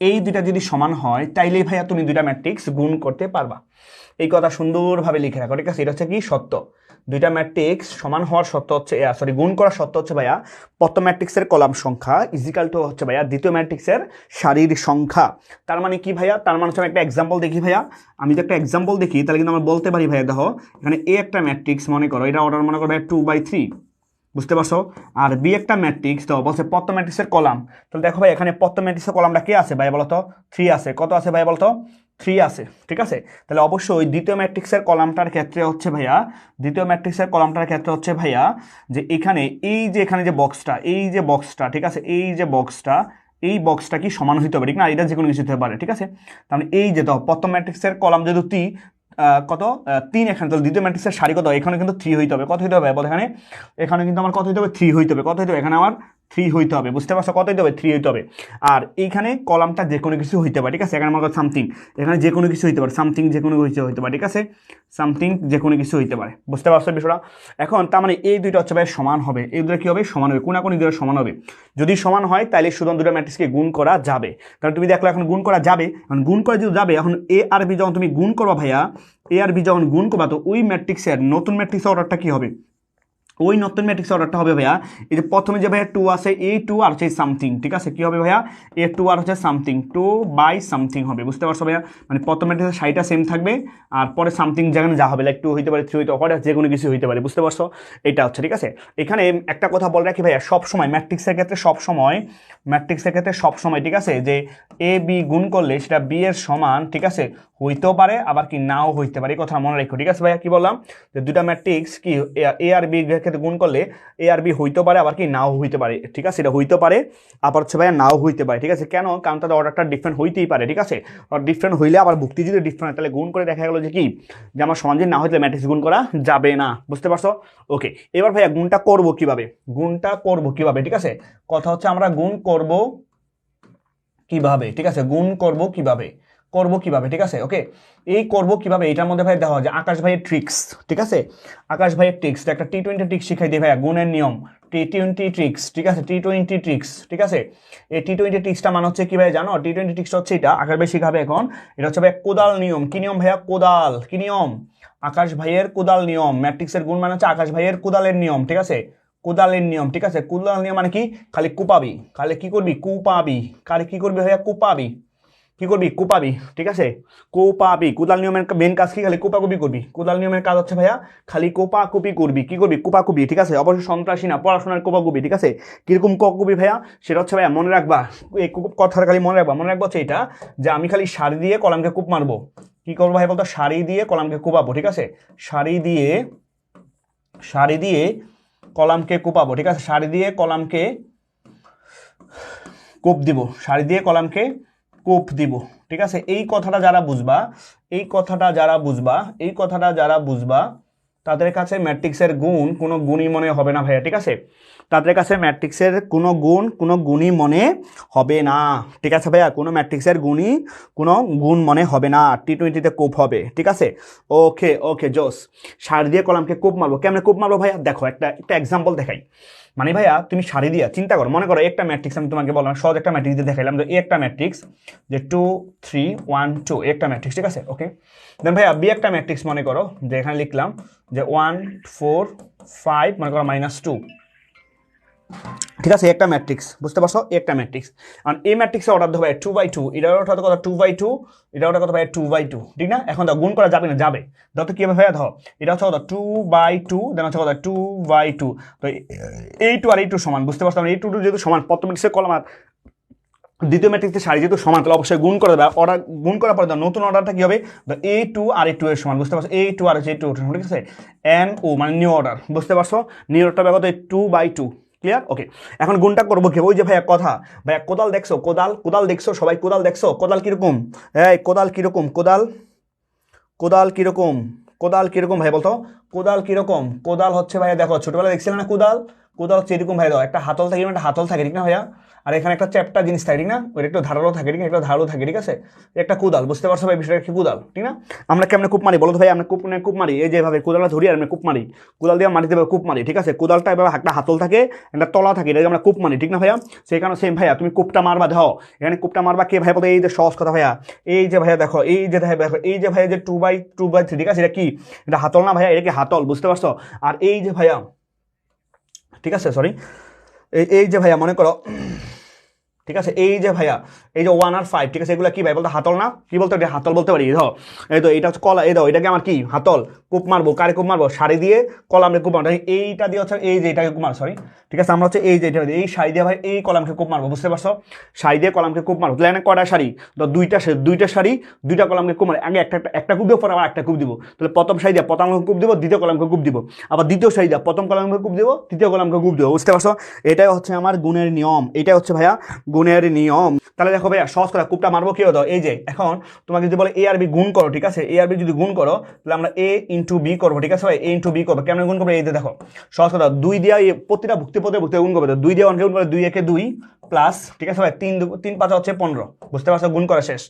A: এই দুইটা যদি সমান হয় তাইলেই ভাইয়া তুমি দুইটা ম্যাট্রিক্স গুণ করতে পারবা। এই কথা সুন্দরভাবে লিখে রাখো, ঠিক আছে? এটা হচ্ছে কি সত্য, দুইটা ম্যাট্রিক্স সমান হওয়ার সত্য হচ্ছে গুণ করার সত্য হচ্ছে ভাইয়া প্রথম ম্যাট্রিক্সের কলাম সংখ্যা ইজিক্যাল টু হচ্ছে ভাইয়া দ্বিতীয় ম্যাট্রিক্সের সারির সংখ্যা। তার মানে কি ভাইয়া? তার মানে হচ্ছে আমি একটা এক্সাম্পল দেখি ভাইয়া, আমি যদি একটা এক্সাম্পল দেখি তাহলে কিন্তু আমরা বলতে পারি ভাইয়া দেখো এখানে এ একটা ম্যাট্রিক্স মনে করো, এটা অর্ডার মনে করো 2/3, বুঝতে পারছো? আর বি একটা ম্যাট্রিক্স, তো বলছে প্রথম ম্যাট্রিক্সের কলাম, তাহলে দেখো ভাই এখানে প্রথম ম্যাট্রিক্সের কলামটা কে আছে ভাই বলতো? 3 আছে। কত আছে ভাই বলতো? 3 আছে, ঠিক আছে? তাহলে অবশ্যই দ্বিতীয় ম্যাট্রিক্সের কলামটার ক্ষেত্রে হচ্ছে ভাইয়া, দ্বিতীয় ম্যাট্রিক্সের কলামটার ক্ষেত্রে হচ্ছে ভাইয়া যে এখানে এই যে এখানে যে বক্সটা, এই যে বক্সটা, ঠিক আছে, এই যে বক্সটা, এই বক্সটা কি সমান হইতে হবে, ঠিক না? এটা যে কোনো কিছু হতে পারে, ঠিক আছে? তাহলে এই যে তো প্রথম ম্যাট্রিক্সের কলাম যদি কত 3, এখানে তাহলে দ্বিতীয় ম্যাট্রিক্সের সারি কত? এখানে কিন্তু 3 হইতে হবে। কত হইতে হবে বল এখানে? এখানে কিন্তু আমার কত হইতে হবে? 3 হইতে হবে। কত হইতে হবে? এখানে আমার 3 হইতে হবে, বুঝতে পারছো? কত হইতে হবে? 3 হইতে হবে। আর এইখানে কলামটা যে কোনো কিছু হইতে পারে, ঠিক আছে? এখানে আমার সামথিং, এখানে যে কোনো কিছু হইতে পারে, সামথিং যে কোনো কিছু হইতে পারে, ঠিক আছে? সামথিং যে কোনো কিছু হইতে পারে, বুঝতে পারছো বিষয়টা? এখন তার মানে এই দুইটা হচ্ছে ভাই সমান হবে, এই দুটো কি হবে? সমান হবে, কোনাকুনি দুটো সমান হবে। যদি সমান হয় তাহলে শুধু দুটো ম্যাট্রিক্সকে গুণ করা যাবে। কারণ তুমি দেখলো এখন গুণ করা যাবে, এখন গুণ করা যদি যাবে, এখন এ আর বি যখন তুমি গুণ করবা ভাইয়া, এ আর বি যখন গুণ করবা, তো ওই ম্যাট্রিক্সের নতুন ম্যাট্রিক্সের অর্ডারটা কি হবে? ওই নতুন ম্যাট্রিক্সের অর্ডারটা হবে ভাইয়া এই যে প্রথমে যে ভাইয়া 2 আছে, এই 2 আর হচ্ছে সামথিং, ঠিক আছে? কি হবে ভাইয়া? এ 2 আর হচ্ছে সামথিং, 2/something হবে, বুঝতে পারছো ভাইয়া? মানে প্রথম ম্যাট্রিক্সের সাইটা সেম থাকবে, আর পরে সামথিং যেখানে যা হবে, লাইক 2 হইতে পারে, 3 হইতে পারে, যে কোনো কিছু হইতে পারে, বুঝতে পারছো? এটা হচ্ছে, ঠিক আছে? এখানে একটা কথা বলে রাখি ভাইয়া, সবসময় ম্যাট্রিক্সের ক্ষেত্রে সবসময়, ঠিক আছে, যে এ বি গুণ করলে সেটা বি এর সমান, ঠিক আছে, হইতেও পারে আবার কি নাও হইতে পারে, এই কথা মনে রাখো, ঠিক আছে ভাইয়া? কি বললাম? যে দুটা ম্যাট্রিক্স কি এ আর বি ক্ষেত্রে গুণ করলে এ আর বি হইতে পারে আবার কি নাও হইতে পারে, ঠিক আছে? এটা হইতে পারে আবার হচ্ছে ভাইয়া নাও হইতে পারে, ঠিক আছে? কেন? কারণ তাদের অর্ডারটা ডিফারেন্ট হইতেই পারে, ঠিক আছে? আর ডিফারেন্ট হইলে আবার ভুক্তি যদি ডিফারেন্ট হয় তাহলে গুণ করে দেখা গেলো যে কি, যে আমার সমান যদি না হইলে ম্যাট্রিক্স গুণ করা যাবে না, বুঝতে পারছো? ওকে, এবার ভাইয়া গুণটা করব কিভাবে? ঠিক আছে? কথা হচ্ছে আমরা গুণ করব কিভাবে, ঠিক আছে? গুণ করব কিভাবে, ঠিক আছে? ওকে, এই করব কিভাবে, এটার মধ্যে ভাই দেখা যে আকাশ ভাইয়ের ট্রিক্স, ঠিক আছে? আকাশ ভাইয়ের ট্রিক্স, একটা T20 ট্রিক্স শিখাই দিই ভাইয়া, গুণের নিয়ম, T20 ট্রিক্স, ঠিক আছে? T20 ট্রিক্স, ঠিক আছে? এই T20 ট্রিক্সটা মানে হচ্ছে কি ভাই জানো? T20 ট্রিক্সটা হচ্ছে এটা, আকাশ ভাই শিখাবে এখন। এটা হচ্ছে ভাই কোদাল নিয়ম। কি নিয়ম ভাইয়া? কোদাল। কি নিয়ম? আকাশ ভাইয়ের কোদাল নিয়ম। ম্যাট্রিক্সের গুণ মানে হচ্ছে আকাশ ভাইয়ের কোদালের নিয়ম, ঠিক আছে? কোদালের নিয়ম, ঠিক আছে? কোদাল নিয়ম মানে কি? খালি কুপাবি, খালি কি করবি? কুপাবি, খালি কি করবি ভাইয়া? কুপাবি, কি করবি? কুপাবি, ঠিক আছে? কোপাবি। কোদাল নিয়মের মেন কাজ কি? খালি কোপাকুপি করবি। কোদাল নিয়মের কাজ হচ্ছে ভাইয়া খালি কোপাকুপি করবি। কি করবি? কোপাকুপি, ঠিক আছে? অবশ্যই সন্ত্রাসী না, পড়াশোনার কোপাকুপি, ঠিক আছে? কিরকম কোপাকুপি ভাইয়া? সেটা হচ্ছে ভাইয়া মনে রাখবা, এই কথাটা খালি মনে রাখবা হচ্ছে এটা, যে আমি খালি সারি দিয়ে কলামকে কুপ মারবো। কি করবো ভাই বলতো? সারি দিয়ে কলামকে কোপাবো, ঠিক আছে? সারি দিয়ে কলামকে কোপাবো, ঠিক আছে? সারি দিয়ে কলামকে কোপ দিব, সারি দিয়ে কলামকে কোপ দিব, ঠিক আছে? এই কথাটা যারা বুঝবা তাদের কাছে ম্যাট্রিক্সের গুণ কোনো গুণই মনে হবে না ভাইয়া, ঠিক আছে? তাদের কাছে ম্যাট্রিক্সের কোনো গুণই মনে হবে না, ঠিক আছে ভাইয়া? কোনো ম্যাট্রিক্সের কোনো গুণ মনে হবে না, T20তে কোপ হবে, ঠিক আছে? ওকে জোস। সারি দিয়ে কলামকে কোপ মারবো, কেমনে কোপ মারবো ভাইয়া? দেখো একটা এক্সাম্পল দেখাই। মানে ভাইয়া তুমি সারি দিয়া চিন্তা করো, মনে করো একটা ম্যাট্রিক্স আমি তোমাকে বললাম, সহজ একটা ম্যাট্রিক্স দিয়ে দেখাইলাম, তো একটা ম্যাট্রিক্স যে 2 3 1 2 একটা ম্যাট্রিক্স, ঠিক আছে? ওকে, দেন ভাইয়া বি একটা ম্যাট্রিক্স মনে করো, যে এখানে লিখলাম যে 1 4 5 মনে করো -2, ঠিক আছে? একটা ম্যাট্রিক্স, বুঝতে পারছো? একটা ম্যাট্রিক্স। আর এই ম্যাট্রিক্সের অর্ডার দেবো 2/2, এটার অর্ডার কত? 2/2, এটার অর্ডার কত ভাই? 2/2, ঠিক না? এখন তো গুণ করা যাবে না, যাবে ধর, তো কি হবে ভাইয়া? ধর এটা হচ্ছে কত? 2/2, দেন হচ্ছে কত? 2/2, তো এই 2 আর এই 2 সমান, বুঝতে পারছো? এই 2 যেহেতু সমান, প্রথম ম্যাট্রিক্সের কলাম আর দ্বিতীয় ম্যাট্রিক্সের সারি যেহেতু সমান, তাহলে অবশ্যই গুণ করে দেবে। অর্ডার গুণ করার পরে নতুন অর্ডারটা কি হবে? A2 আর A2 এর সমান, বুঝতে পারছো? A2 আর A2 ঠিক আছে? NO মানে নিউ অর্ডার, বুঝতে পারছো? নিউ অর্ডারটা কত? 2/2, ক্লিয়ার? ওকে, এখন গুণটা করবো কি? ওই যে ভাইয়া কথা, ভাইয়া কোদাল দেখছো? কোদাল দেখছো সবাই? কোদাল দেখছো? কোদাল কিরকম? এই কোদাল কিরকম? কোদাল কিরকম ভাই বলতো? কোদাল কিরকম? কোদাল হচ্ছে ভাইয়া দেখো, ছোটবেলায় দেখছিলেন না কোদাল? কোদাল হচ্ছে এরকম ভাই দাও, একটা হাতল থাকে, একটা হাতল থাকে, ঠিক না ভাইয়া? আর এখানে একটা চ্যাপ্টা জিনিস থাকে, ঠিক না? ওই একটু ধারালো থাকে, ঠিক না? একটা ধারালো থাকে, ঠিক আছে? একটা কোদাল, বুঝতে পারছো ভাই বিষয়টা কি কোদাল, ঠিক না? আমরা কেমনে কূপ মারি বলো তো ভাই? আমরা কূপ মারি এই যেভাবে কোদালটা ধরি আর আমরা কূপ মারি, কোদাল দিয়ে মাটিতে কূপ মারি, ঠিক আছে? কোদালটা এবার একটা হাতল থাকে, একটা তলা থাকে, এটা আমরা কূপ মারি, ঠিক না ভাইয়া? সেই কারণে সেম ভাইয়া তুমি কূপটা মারবা, দেখো এখানে কূপটা মারবা কে ভাই বলতো? এই যে সহজ কথা ভাইয়া, এই যে ভাইয়া দেখো, এই যে দেখো, এই যে ভাইয়া যে 2/3, ঠিক আছে? এটা কি? এটা হাতল না ভাইয়া? এটা কি হাতল, বুঝতে পারছো? আর এই যে ভাইয়া, ঠিক আছে, সরি, এই যে ভাইয়া মনে করো, ঠিক আছে, এই যে ভাইয়া, এই যে 1 আর 5, ঠিক আছে, এগুলো কি ভাই বলতো? হাতল না? কি বলতো? এটা হাতল বলতে পারি। ধরো এই তো এটা হচ্ছে কলা, এই দাও, এটাকে আমার কি হাতল, কূপ মারবো, কারে কূপ মারবো? শাড়ি দিয়ে কলামে কূপ মারবো, এইটা দিয়ে হচ্ছে এই যে এটাকে কূপ মারবো, সরি, ঠিক আছে, আমরা হচ্ছে এই যে এটা এই শাড়ি দিয়ে ভাই এই কলামকে কূপ মারবো, বুঝতে পারছো? শাড়ি দিয়ে কলামকে কূপ মারবো, তাহলে কয়টা শাড়ি? তো দুইটা শাড়ি, দুইটা কলামকে কূপ মারে, আগে একটা কূপ দিব, পরে আবার একটা কূপ দিব, তাহলে প্রথম শাড়ি দিয়ে প্রথম কূপ দিব, দ্বিতীয় কলামকে কূপ দিব, আবার দ্বিতীয় শাড়ি দিয়ে প্রথম কলামকে কূপ দিব, তৃতীয় কলামকে কূপ দিব, বুঝতে পারছো? এটাই হচ্ছে আমার গুণের নিয়ম, এটাই হচ্ছে ভাইয়া গুণের নিয়ম। তাহলে দেখো ভাইয়া সহজ করে কূপটা মারবো কি হতো? এই যে এখন তোমাকে যদি বলে এ আর বি গুণ করো, ঠিক আছে, এ আর বি যদি গুণ করো তাহলে আমরা এ ইন্টু বি করবো, ঠিক আছে ভাই? এ ইন্টু বি করবো, কেমন গুণ করবো? এই যে দেখো সহজ কথা, 2 দিয়া প্রতিটা ভুক্তি পদে গুণ করবে, 2 দিয়ে 1কে গুণ করে 2 একে 2 প্লাস, ঠিক আছে ভাই, 3 5 হচ্ছে 15, বুঝতে পারছো? গুণ করা শেষ,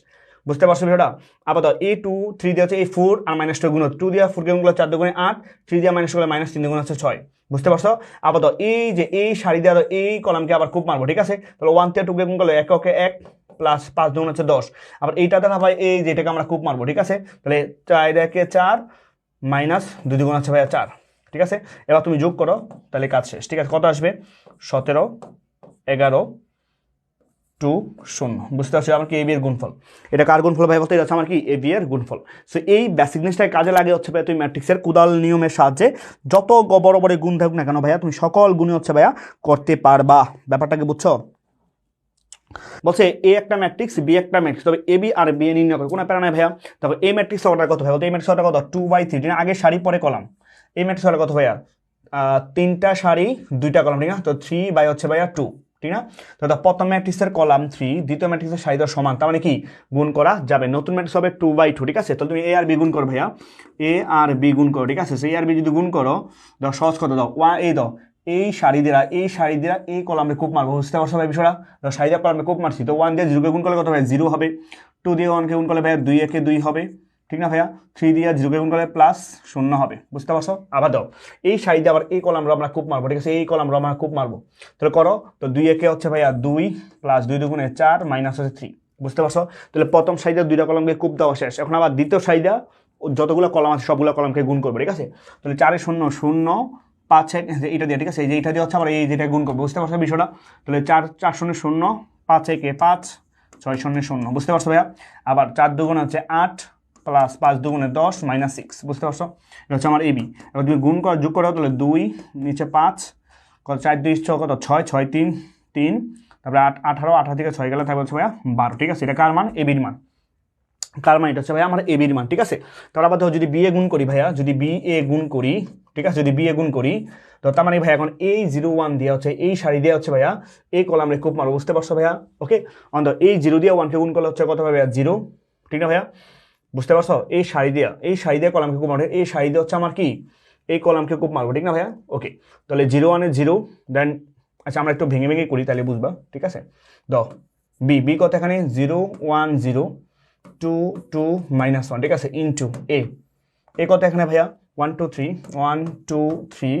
A: বুঝতে পারছো বিষয়টা? আবার দাও এ 2 3 দিয়ে হচ্ছে এই 4 আর -2 গুণ, 2 দিয়ে 4 কে গুণ করলে 4 দুগুণে 8, 3 দিয়ে -2 করলে -3 দুগুণে হচ্ছে 6, বুঝতে পারছো? আবার দাও এই যে এই শাড়ি দিয়ে এই কলামকে আবার কূপ মারবো, ঠিক আছে? তাহলে 1 থেকে 2 কে গুণ করলে 1 ওকে 1 প্লাস 5 দুগুণ হচ্ছে 10, আবার এইটা দ্বারা ভাই এই যেটাকে আমরা কূপ মারবো, ঠিক আছে? তাহলে 4 একে 4 মাইনাস 2 দুগুণ হচ্ছে ভাইয়া 4, ঠিক আছে? এবার তুমি যোগ করো, তাহলে কাজ শেষ, ঠিক আছে? কত আসবে? 17 11 2 0, বুঝতে পারছো? আমার কি এ বি এর গুণফল। এটা কার গুণফল ভাই বলতে? এটা হচ্ছে আমার কি এ বি এর গুণফল। সো এই বেসিক জিনিসটাই কাজে লাগে হচ্ছে ভাই তুমি ম্যাট্রিক্সের কোদাল নিয়মের সাহায্যে যত বড় বড় গুণ থাকুক না কেন ভাইয়া তুমি সকল গুণই হচ্ছে ভাইয়া করতে পারবা। ব্যাপারটাকে বুঝছো? বলছে এ একটা ম্যাট্রিক্স, বি একটা ম্যাট্রিক্স, তবে A B R B A নির্ণয় করে কোনো প্যারা নাই ভাইয়া। তবে এই ম্যাট্রিক্স অর্ডার কত ভাই বলতে? এই ম্যাট্রিক্স অর্ডার কত? 2/3, আগে সারি পরে কলাম। এই ম্যাট্রিক্স অর্ডার কত ভাইয়া? 3টা সারি 2টা কলাম, ঠিক না? তো 3 বাই হচ্ছে ভাইয়া 2, ঠিক না? তো প্রথম ম্যাট্রিক্সের কলাম 3, দ্বিতীয় ম্যাট্রিক্সের সারি সমান, তার মানে কি গুণ করা যাবে। নতুন ম্যাট্রিক্স হবে 2/2, ঠিক আছে? তাহলে তুমি এ আর বি গুণ করো ভাইয়া, এ আর বি গুণ করো, ঠিক আছে? এ আর বি যদি গুণ করো, দাও সহজ কত দাও, এই দাও এই শাড়ি দিয়া এই কলামে কূপ মারবো, বুঝতে পারছো ভাই বিষয়টা? শাড়ি দিয়া কলামে কূপ মারছি, তো 1 দিয়ে 0 কে গুণ করলে কত ভাই? 0 হবে। 2 দিয়ে 1 কে গুণ করলে ভাইয়া 2 একে 2 হবে, ঠিক না ভাইয়া? 3 দিয়ে 0 কে গুণ করলে প্লাস 0 হবে, বুঝতে পারছো? আবার দাও এই শাড়ি দিয়ে আবার এই কলামটা আমরা কূপ মারবো, ঠিক আছে? এই কলামটা আমরা কূপ মারবো, তাহলে করো তো 2 একে হচ্ছে ভাইয়া 2 প্লাস 2 দুগুণে 4 মাইনাস হচ্ছে 3, বুঝতে পারছো? তাহলে প্রথম শাড়ি দিয়ে 2টা কলামকে কূপ দেওয়া শেষ। এখন আবার দ্বিতীয় শাড়ি দিয়ে যতগুলো কলাম আছে সবগুলো কলামকে গুণ করবে, ঠিক আছে? তাহলে 4 0 0 5 এটা দিয়ে, ঠিক আছে? এই যে এটা দিয়ে হচ্ছে আবার এই যেটা গুণ করবো, বুঝতে পারছো বিষয়টা? তাহলে 4 4 0 0 5 একে 5 6 0 0, বুঝতে পারছো ভাইয়া? আবার 4 দুগুণ হচ্ছে 8 প্লাস 5 দুগুণে 10 মাইনাস 6, বুঝতে পারছো? এটা হচ্ছে আমার এবি। এবার তুমি গুণ করো, যোগ করো, তাহলে 2 নিচে 5 কত 4 2 6 কত 6 6 3 3, তারপরে 8 18 18 থেকে 6 গেলে থাকবে হচ্ছে ভাইয়া 12, ঠিক আছে? এটা কার মান? এবির মান। কার মান? এটা হচ্ছে ভাইয়া আমার এবির মান, ঠিক আছে? তারপর আবার ধরো যদি বি এ গুণ করি ভাইয়া, যদি বি এ গুণ করি, ঠিক আছে, যদি বি এ গুণ করি, তো তার মানে ভাইয়া এখন এই 0 1 দিয়ে হচ্ছে এই সারি দিয়ে হচ্ছে ভাইয়া এই কলামে কূপ মারবো, বুঝতে পারছো ভাইয়া? ওকে, অন এই 0 দিয়ে 1 কে গুণ করলে হচ্ছে কত হবে ভাইয়া? 0, ঠিক না ভাইয়া? বুঝতে পারছো? এই সারি দিয়ে কলামকে কূপ মারবো, এই সারি দিয়ে হচ্ছে আমার কি এই কলামকে কূপ মারবো, ঠিক না ভাইয়া? ওকে, তাহলে 0 1 0, দেন আচ্ছা আমরা একটু ভেঙে ভেঙে করি তাহলে বুঝবা, ঠিক আছে? দাও বি বি কত এখানে? 0 1 0 2 2 -1, ঠিক আছে, ইন্টু এ কত এখানে ভাইয়া? 1 2 3 1 2 3,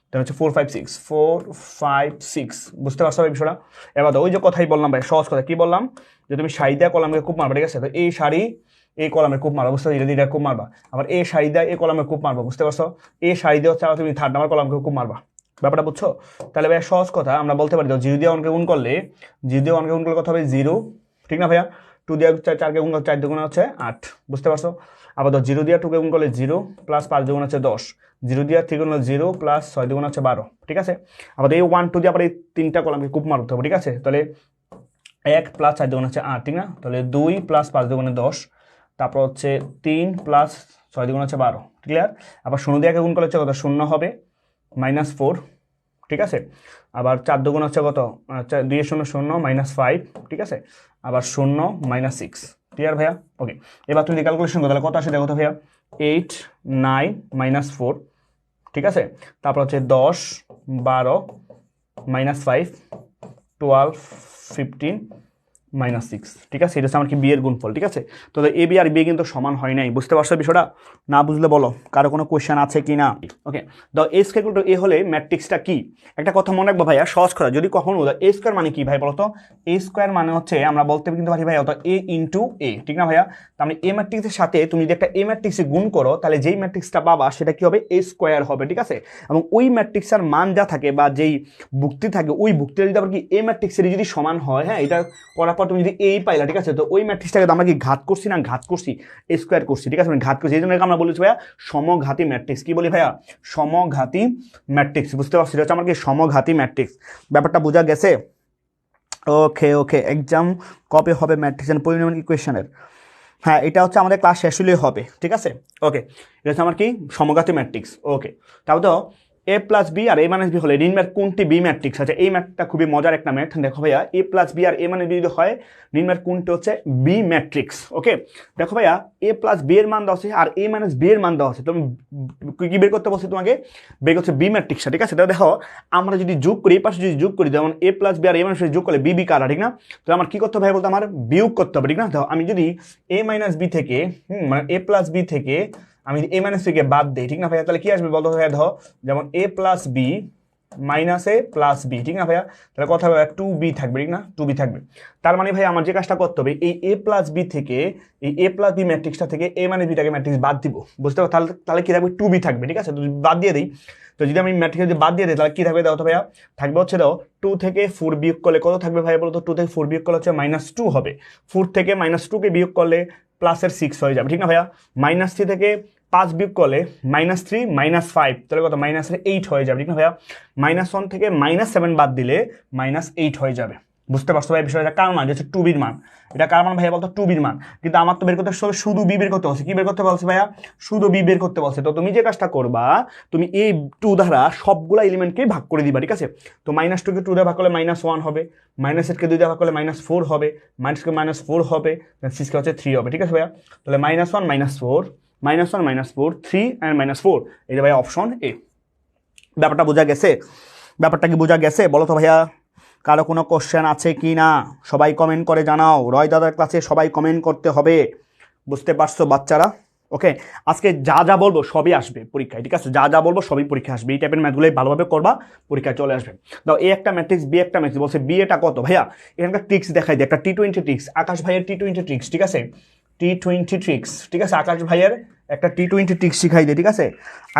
A: তাহলে হচ্ছে 4 5 6 4 5 6, বুঝতে পারছো এই বিষয়টা? এবার ওই যে কথাই বললাম ভাই, সহজ কথা কি বললাম, যে তুমি শাড়ি দেওয়া কলামে কূপ মারবা, ঠিক আছে? তো এই শাড়ি এই কলামে কূপ মারবা, বুঝতে পারছো? এটা কূপ মারবা, আবার এই শাড়ি দেওয়া এই কলামে কূপ মারবা, বুঝতে পারছো? এই শাড়ি দিয়ে হচ্ছে তুমি 3rd নাম্বার কলামকে কূপ মারবা, ব্যাপারটা বুঝছো? তাহলে ভাইয়া সহজ কথা আমরা বলতে পারি, 0 দিয়ে 1 কে গুণ করলে, 0 দিয়ে 1 কে গুণ করলে কত হবে? 0, ঠিক না ভাইয়া? 2 দিয়ে 4 কে গুণ করলে 4 দুগুণ হচ্ছে 8, বুঝতে পারছো? আবার 0 দিয়ে 2 কে গুণ করলে 0 প্লাস 5 দুগুণ হচ্ছে 10, 0 দিয়ে 3 গুণ 0 প্লাস 6 দুগুণ হচ্ছে 12, ঠিক আছে? আবার এই 1 2 দিয়ে আবার এই 3টা কলামকে কূপ মারতে হবে, ঠিক আছে? তাহলে 1 প্লাস 4 দুগুণ হচ্ছে 8, ঠিক না? তাহলে 2 প্লাস 5 দুগুণে 10, তারপর হচ্ছে 3 প্লাস 6 দুগুণ হচ্ছে 12, ক্লিয়ার? আবার 0 দিয়ে গুণ করলে হচ্ছে কত? 0 হবে, -4, ঠিক আছে? আবার 4 দুগুণ হচ্ছে কত? 2 0 0 -5, ঠিক আছে? আবার 0 -6, ক্লিয়ার ভাইয়া? ওকে, এবার তুমি ক্যালকুলেশন করো, তাহলে কত আসে দেখো তো ভাইয়া? 8 9 -4, ঠিক আছে? তারপর হচ্ছে 10 12 -5 12 15 -6, ঠিক আছে, এটা হচ্ছে আমার কি বি এর গুণফল, ঠিক আছে। তো এ বি আর বি কিন্তু সমান হয় নাই, বুঝতে পারছো বিষয়টা? না বুঝলে বলো, কারো কোনো কোয়েশ্চেন আছে কি না? ওকে, দ এ স্কয়ার ইকুয়াল টু এ হলে ম্যাট্রিক্সটা কি? একটা কথা মনে রাখবো ভাইয়া, সহজ করা, যদি কখনো এ স্কয়ার মানে কি ভাই বলতো? এ স্কয়ার মানে হচ্ছে আমরা বলতে কিন্তু পারি ভাইয়া অর্থাৎ এ ইন্টু এ, ঠিক না ভাইয়া? তার মানে এ ম্যাট্রিক্সের সাথে তুমি যদি একটা এ ম্যাট্রিক্সে গুণ করো, তাহলে যেই ম্যাট্রিক্সটা পাবা সেটা কি হবে? এ স্কয়ার হবে, ঠিক আছে। এবং ওই ম্যাট্রিক্সের মান যা থাকে বা যেই ভুক্তি থাকে, ওই ভুক্তিটা যদি আবার কি এ ম্যাট্রিক্সের যদি সমান হয়, হ্যাঁ, এটা করার পর তুমি যদি এই পাইলা, ঠিক আছে, তো ওই ম্যাট্রিক্সটাকে আমরা কি ঘাত করছি না ঘাত করছি? স্কোয়ার করছি, ঠিক আছে, মানে ঘাত করছি। এই জন্য আমরা বলেছি ভাইয়া সমঘাতী ম্যাট্রিক্স। কি বলি ভাইয়া? সমঘাতী ম্যাট্রিক্স, বুঝতে পারছি? এটা হচ্ছে আমার কি সমঘাতী ম্যাট্রিক্স। ব্যাপারটা বোঝা গেছে? ওকে ওকে, এক্সাম কবে হবে ম্যাট্রিক্স এন্ড পলিনোমিয়াল ইকুয়েশনের? হ্যাঁ, এটা হচ্ছে আমাদের ক্লাস শেষ হলেই হবে, ঠিক আছে। ওকে, এটা হচ্ছে আমার কি সমঘাতী ম্যাট্রিক্স। ওকে, তাহলে তো এ প্লাস বি আর এ মাইনাস বি হলে নির্ণয়ের কোনটি বি ম্যাট্রিক্স আছে? এই ম্যাথটা খুবই মজার একটা ম্যাথ। দেখো ভাইয়া, এ প্লাস বি আর এ মাইনাস বি যদি হয়, নির্ণয়ের কোনটি হচ্ছে বি ম্যাট্রিক্স। ওকে, দেখো ভাইয়া, এ প্লাস বি এর মান দেওয়া আছে আর এ মাইনাস বি এর মান দেওয়া আছে, তুমি কি বের করতে বলছি? তোমাকে বের করছে বি ম্যাট্রিক্সটা, ঠিক আছে। দেখো, আমরা যদি যোগ করি, এই পাশে যদি যোগ করি, যেমন এ প্লাস বি আর এ মাইনাস বি যোগ করলে বি বি কারা, ঠিক না? তো আমার কি করতে হবে বলতো? আমার বিয়োগ করতে হবে, ঠিক না? দেখো, আমি যদি এ মাইনাস বি থেকে মানে এ প্লাস বি থেকে আমি এ মাইনাস বিকে বাদ দিই, ঠিক না ভাইয়া? তাহলে কি আসবে বলতো ভাইয়া? ধরো যেমন এ প্লাস বি মাইনাস এ প্লাস বি, ঠিক না ভাইয়া? তাহলে কথা হবে 2b থাকবে, ঠিক না? 2b থাকবে। তার মানে ভাই আমার যে কাজটা করতে হবে, এই এ প্লাস বি থেকে, এই এ প্লাস বি ম্যাট্রিক্সটা থেকে এ মাইনাস বিটাকে ম্যাট্রিক্স বাদ দিব, বুঝতে পারো? তাহলে তাহলে কি থাকবে? 2b থাকবে, ঠিক আছে। তো বাদ দিয়ে দিই, তো যদি আমি ম্যাট্রিক্স যদি বাদ দিয়ে দিই, তাহলে কি থাকবে দাও তো ভাইয়া? থাকবে হচ্ছে দাও 2 থেকে 4 বিয়োগ করলে কত থাকবে ভাইয়া বলো তো? 2 থেকে 4 বিয়োগ করলে হচ্ছে -2 হবে। 4 থেকে -2কে বিয়োগ করলে প্লাসের 6 হয়ে যাবে, ঠিক না ভাইয়া? -3 থেকে 5 বিয়োগ করলে -3 -5, তাহলে কত? -8 হয়ে যাবে, ঠিক না ভাইয়া? -1 থেকে -7 বাদ দিলে -8 হয়ে যাবে, বুঝতে পারছো ভাই বিষয়টা? কার মান? হচ্ছে 2b'র মান। এটা কার মান ভাইয়া বলতো? 2b'র মান। কিন্তু আমার তো বের করতে শুধু বি বের করতে বলছে। কি বের করতে বলছে ভাইয়া? শুধু বি বের করতে বলছে। তো তুমি যে কাজটা করবা, তুমি এই 2 দ্বারা সবগুলা এলিমেন্টকে ভাগ করে দিবা, ঠিক আছে। তো -2কে 2 দিয়ে ভাগ করলে -1 হবে, -8কে 2 দিয়ে ভাগ করলে -4 হবে, -কে -4 হবে, 6কে হচ্ছে 3 হবে, ঠিক আছে ভাইয়া? তাহলে -1 -4 -1 -4 3 and -4, এই যে ভাইয়া অপশন এ। ব্যাপারটা বোঝা গেছে? ব্যাপারটা কি বোঝা গেছে বলো তো ভাইয়া? কারো কোনো কোশ্চেন আছে কি না? সবাই কমেন্ট করে জানাও। রয় দাদার ক্লাসে সবাই কমেন্ট করতে হবে, বুঝতে পারছো বাচ্চারা? ওকে, আজকে যা যা বলবো সবই আসবে পরীক্ষায়, ঠিক আছে। যা যা বলবো সবই পরীক্ষায় আসবে। এই টাইপের ম্যাথগুলোই ভালোভাবে করবা, পরীক্ষায় চলে আসবে। দাও, এ একটা ম্যাট্রিক্স, বি একটা ম্যাট্রিক্স, বলছে বি এটা কত ভাইয়া? এখানকার ট্রিক্স দেখাই দিই, একটা T20 ট্রিক্স, আকাশ ভাইয়ের T20 ট্রিক্স, ঠিক আছে। T20 ট্রিক্স, ঠিক আছে। আকাশ ভাইয়ের একটা T20 ট্রিক্স শিখাই দিই, ঠিক আছে।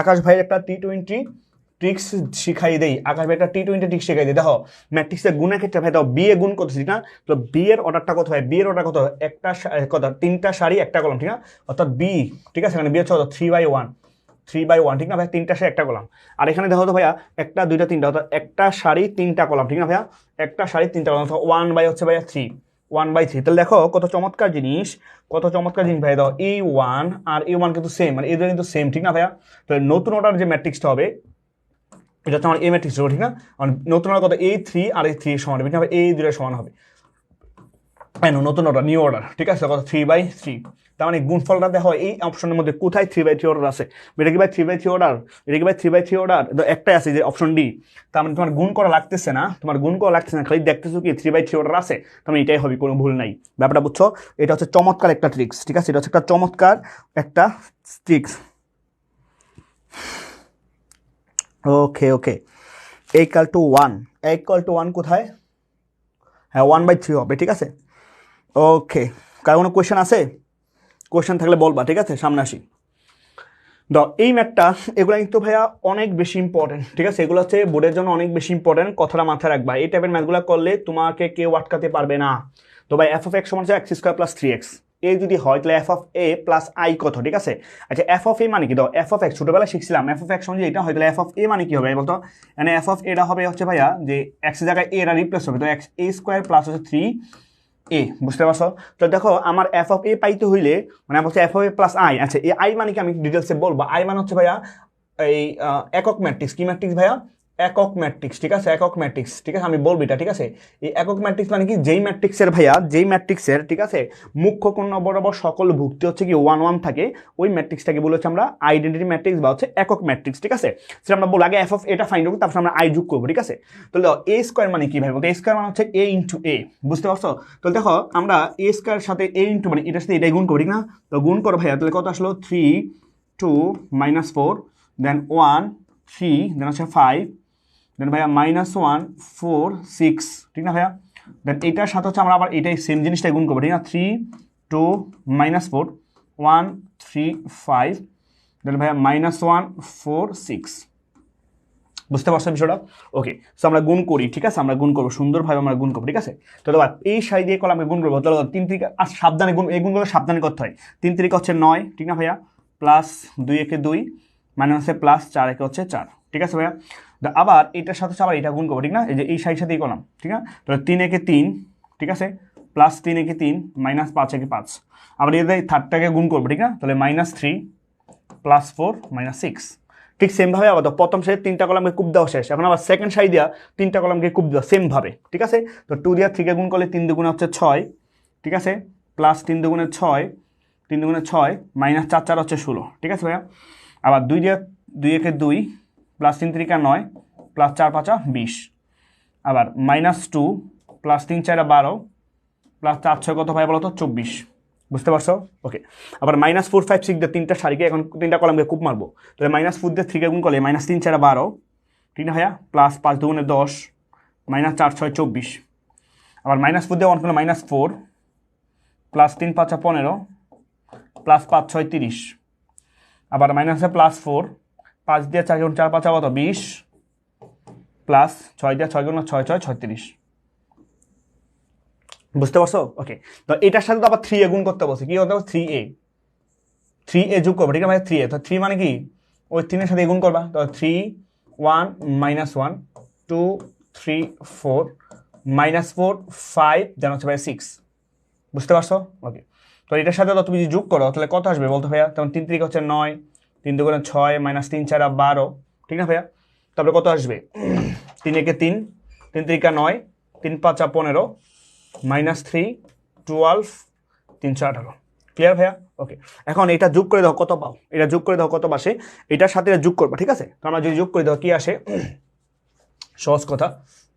A: আকাশ ভাইয়ের একটা T20 ট্রিক্স শিখাই দেই। আকাশ ভাই একটা T20 ট্রিক্স শিখাই দিই। দেখো, ম্যাট্রিক্সের গুণের ক্ষেত্রে ভাই দাও, বি এ গুণ করতেছি, ঠিক না? তো বি এর অর্ডারটা কত হয়? বি এর অর্ডার কত? একটা কত? 3টা সারি একটা কলাম, ঠিক না? অর্থাৎ বি, ঠিক আছে, এখানে বি হচ্ছে 3/1, 3/1, ঠিক না ভাই? 3টা সারি একটা কলাম। আর এখানে দেখো তো ভাইয়া, 1 2 3 অর্থাৎ একটা সারি 3টা কলাম, ঠিক না ভাইয়া? একটা সারি 3টা কলাম, 1/, হচ্ছে ভাইয়া 3, 1/3। তাহলে দেখো কত চমৎকার জিনিস, কত চমৎকার জিনিস ভাই। দাও, এই 1 আর এই 1 কিন্তু সেম, মানে এদের কিন্তু সেম, ঠিক না ভাইয়া? তাহলে নতুন অর্ডার যে ম্যাট্রিক্সটা হবে, এটা হচ্ছে আমার এ ম্যাট্রিক্স, ঠিক না? নতুন অর্ডার কত? এই 3 আর এই 3 সমান হবে, ঠিক না? এই দুটো সমান হবে, নতুন অর্ডার, নিউ অর্ডার, ঠিক আছে, কত? 3/3। তার মানে গুণফলটা দেখো এই অপশনের মধ্যে কোথায় 3/3 অর্ডার আছে? এটা কি ভাই 3/3 অর্ডার? এটা কি ভাই 3/3 অর্ডার? একটাই আছে, যে অপশন ডি। তার মানে তোমার গুণ করা লাগতেছে না, তোমার গুণ করা লাগতেছে না, খালি দেখতেছো কি 3/3 অর্ডার আছে, তার এটাই হবে, কোনো ভুল নাই। ব্যাপারটা বুঝছো? এটা হচ্ছে চমৎকার একটা ট্রিক্স, ঠিক আছে। এটা হচ্ছে একটা চমৎকার একটা tricks. Okay okay, equal to 1, equal to 1 কোথায়? হ্যাঁ, 1/3 হবে, ঠিক আছে। ওকে, কার কোনো কোয়েশ্চেন আছে? কোয়েশ্চেন থাকলে বলবা, ঠিক আছে, সামনে আসি। এই ম্যাথটা, এগুলো কিন্তু ভাইয়া অনেক বেশি ইম্পর্টেন্ট, ঠিক আছে। এগুলো হচ্ছে বোর্ডের জন্য অনেক বেশি ইম্পর্টেন্ট, কথাটা মাথায় রাখবা। এই টাইপের ম্যাথগুলো করলে তোমাকে কেউ আটকাতে পারবে না। তো ভাই এফ অফ এক্স সমান হচ্ছে x² + 3x, এই যদি হয় তাহলে F of A plus I কত, ঠিক আছে। আচ্ছা, এফ অফ এ মানে কি? দাও, এফ অফ এক্স ছোটবেলায় শিখছিলাম, এফ অফ এক্স সমান এটা হয়, তাহলে এফ অফ এ মানে কি হবে বলতো? মানে এফ অফ এটা হবে হচ্ছে ভাইয়া, যে এক্স এর জায়গায় এ এর রিপ্লেস হবে, তো a² প্লাস হচ্ছে 3a, বুঝতে পারছো? তো দেখো, আমার এফ অফ এ পাইতে হইলে, মানে বলছে F of A plus I. আচ্ছা, এই আই মানে কি আমি ডিটেলসে বলবো। আই মানে হচ্ছে ভাইয়া এই একক ম্যাট্রিক্স। কি ম্যাট্রিক্স ভাইয়া? একক ম্যাট্রিক্স, ঠিক আছে, একক ম্যাট্রিক্স, ঠিক আছে, আমি বলবো এটা, ঠিক আছে। এই একক ম্যাট্রিক্স মানে কি, যেই ম্যাট্রিক্সের ভাইয়া, যেই ম্যাট্রিক্সের, ঠিক আছে, মুখ্য কোণ বরাবর সকল ভুক্তি হচ্ছে কি 1 1 থাকে, ওই ম্যাট্রিক্সটাকে বলে হচ্ছে আমরা আইডেন্টিটি ম্যাট্রিক্স বা হচ্ছে একক ম্যাট্রিক্স, ঠিক আছে। সেটা আমরা বলবো আগে এফ অফ এটা ফাইন্ড করবো, তারপর আমরা আই যোগ করবো, ঠিক আছে। তাহলে এ স্কোয়ার মানে কি ভাই বলতো, এ স্কোয়ার মানে হচ্ছে এ ইন্টু এ, বুঝতে পারছো? তো দেখো আমরা এ স্কোয়ার সাথে এ ইন্টু মানে এটার সাথে এটাই গুণ করি, ঠিক না? তো গুণ করো ভাইয়া, তাহলে কত আসলো 3 2 -4 দেন 1 3 দেন হচ্ছে 5 দেন ভাইয়া -1 4 6, ঠিক না ভাইয়া? দেন এটার সাথে হচ্ছে আমরা আবার এটাই সেম জিনিসটাই গুণ করবো, ঠিক না? 3 2 -4 1 3 5 দেন ভাইয়া -1 4 6, বুঝতে পারছো বিষয়টা? ওকে, সো আমরা গুণ করি, ঠিক আছে, আমরা গুণ করবো সুন্দরভাবে, আমরা গুণ করবো, ঠিক আছে। তো দেখো এই সাই দিয়ে কলামকে গুণ করবো, তাহলে 3 3 আর সাবধানে গুণ, এই গুণগুলো সাবধানে করতে হয়। 3 3 হচ্ছে 9, ঠিক না ভাইয়া? প্লাস 2 একে 2 মানে হচ্ছে প্লাস 4 একে হচ্ছে 4, ঠিক আছে ভাইয়া? আবার এটার সাথে আবার এটা গুণ করবো, ঠিক না? এই যে এই সাইড সাথেই করলাম, ঠিক না? তাহলে 3 একে 3, ঠিক আছে, প্লাস 3 একে 3 মাইনাস 5 একে 5, আবার এদের থার্ডটাকে গুণ করবো, ঠিক না? তাহলে -3 প্লাস 4 -6, ঠিক সেমভাবে আবার প্রথম সাইড 3টা কলামকে কুপ দেওয়া শেষ, এখন আবার সেকেন্ড সাইড দিয়া 3টা কলামকে কুপ দেওয়া সেমভাবে, ঠিক আছে। তো 2 দিয়া 3 কে গুণ করলে 3 দুগুণে হচ্ছে 6, ঠিক আছে, প্লাস 3 দুগুণে 6 3 দুগুণে 6 মাইনাস 4 4 হচ্ছে 16, ঠিক আছে ভাইয়া? আবার 2 দিয়া 2 একে 2 প্লাস 3 3 9 প্লাস 4 5 20, আবার -2 প্লাস 3 4 12 প্লাস 4 6 কত ভাই বলো তো 24, বুঝতে পারছো? ওকে, আবার -4 5 6 দিয়ে 3টা সারিকে এখন 3টা কলামকে কুপ মারবো, তাহলে -4 দিয়ে 3 কে গুণ করলে -3 4 12, ঠিক না ভাইয়া? প্লাস 5 দুগুণে 10 -4 6 24, আবার -4 দিয়ে 1 করলে -4 প্লাস 3 5 15 প্লাস 5 6 30, আবার মাইনাসে প্লাস 4 5 দিয়ে 4 গুণ 4 5 কত 20 প্লাস 6 দিয়ে 6 গুণ 6 6 36, বুঝতে পারছো? ওকে, তো এটার সাথে তো আবার 3 এ গুণ করতে বলছে, কি করতে হবে 3a যোগ করবো, ঠিক আছে ভাই? 3a, তো 3 মানে কি ওই 3 এর সাথে গুণ করবা, তো 3 1 -1 2 3 4 -4 5 দেন হচ্ছে ভাই 6, বুঝতে পারছো? ওকে, তো এটার সাথে তো তুমি যদি যোগ করো তাহলে কত আসবে বলতো ভাইয়া? তখন 3 3 হচ্ছে 9 3 দুগুণে 6 -3 4 12, ঠিক না ভাইয়া? তারপরে কত আসবে 3 একে 3 3 3 9 3 5 15 -3 12 318, ক্লিয়ার ভাইয়া? ওকে, এখন এটা যোগ করে দাও কত পাও, এটা যোগ করে দাও কত পাশে, এটার সাথে এটা যোগ করবা, ঠিক আছে। তো আমরা যদি যোগ করে দাও কি আসে, সহজ কথা,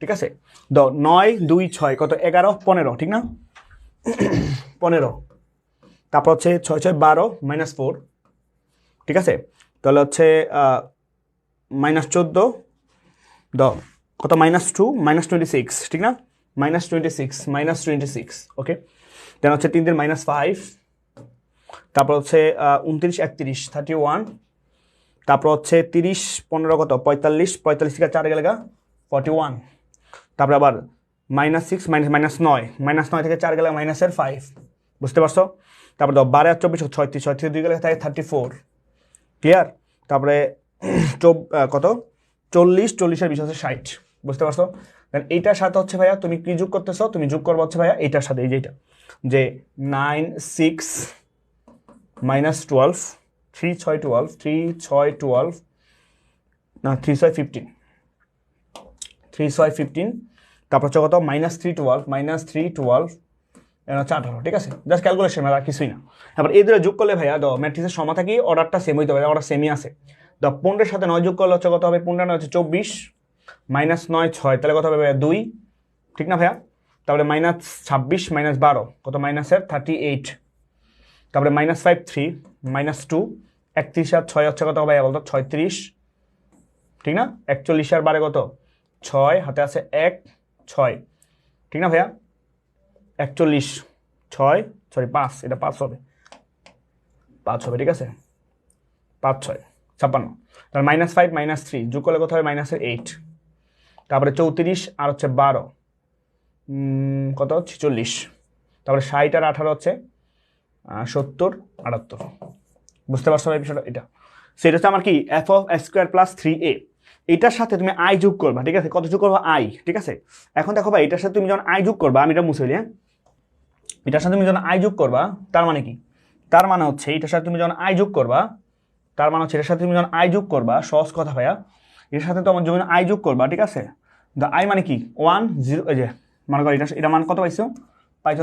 A: ঠিক আছে। দাও 9 2 6 কত 11 15, ঠিক না? 15, তারপর হচ্ছে 6 6 12 -4, ঠিক আছে, তাহলে হচ্ছে -14 দাও কত -2 -26, ঠিক না? -26 ওকে, দেন হচ্ছে 3 দিন -5, তারপর হচ্ছে 29 31 31, তারপর হচ্ছে 30 15 কত 45 45 থেকে 4 গেলে 41, তারপরে আবার -6 -9 থেকে 4 গেলে -5, বুঝতে পারছো? তারপরে 12 আর 24 36 36 2 গেলে থাকে 34, ক্লিয়ার? তারপরে কত 40 40 এর 20 হচ্ছে 60, বুঝতে পারছো? দেন এইটার সাথে হচ্ছে ভাইয়া তুমি কি যোগ করতেছো, তুমি যোগ করবো হচ্ছে ভাইয়া এইটার সাথে, এই যেটা যে 9 6 -12 3 6 12 3 6 12 না 3 6 15 3 6 15, তারপর হচ্ছে কত -3 12 -3 12 হচ্ছে 18, ঠিক আছে? জাস্ট ক্যালকুলেশন, আর কিছুই না। এবার এই দুটো যোগ করলে ভাইয়া দ ম্যাট্রিক্সের সমা থাকি অর্ডারটা সেম হইতে হবে, অর্ডার সেমই আছে। দ 15 সাথে 9 যোগ করলে হচ্ছে কত হবে, 15 হচ্ছে 24 -9 6, তাহলে কত হবে ভাইয়া 2, ঠিক না ভাইয়া? তারপরে -26 -12 কত মাইনাসের 38, তারপরে -5 3 -2 31 আর 6 হচ্ছে কত ভাইয়া বলতো 36, ঠিক না? 41 আর 12 কত 6, হাতে আছে 1 6, ঠিক না ভাইয়া? 41 6 সরি 5, এটা 5 হবে 5 হবে, ঠিক আছে? 5 6 56, তাহলে -5 -3 যোগ করলে কত হবে -8, তারপরে 34 আর হচ্ছে 12 কত 46, তারপরে 60 আর 18 হচ্ছে 70 78, বুঝতে পারছো ভাই বিষয়টা? এটা সেটা হচ্ছে আমার কি f of s square plus 3a, এটার সাথে তুমি i যোগ করবা, ঠিক আছে? কত যোগ করবা i, ঠিক আছে? এখন দেখো ভাই এটার সাথে তুমি যখন i যোগ করবা, আমি এটা মুছে দিই, হ্যাঁ, এটার সাথে তুমি যখন i যোগ করবা তার মানে কি, তার মানে হচ্ছে এটার সাথে তুমি যখন i যোগ করবা, তার মানে হচ্ছে এটার সাথে তুমি যখন i যোগ করবা, সহজ কথা ভাইয়া, এর সাথে তোমার যখন আই যোগ করবা, ঠিক আছে, দ্য আই মানে কি 1 0, এই যে মনে করো এটা মান কত পাইছো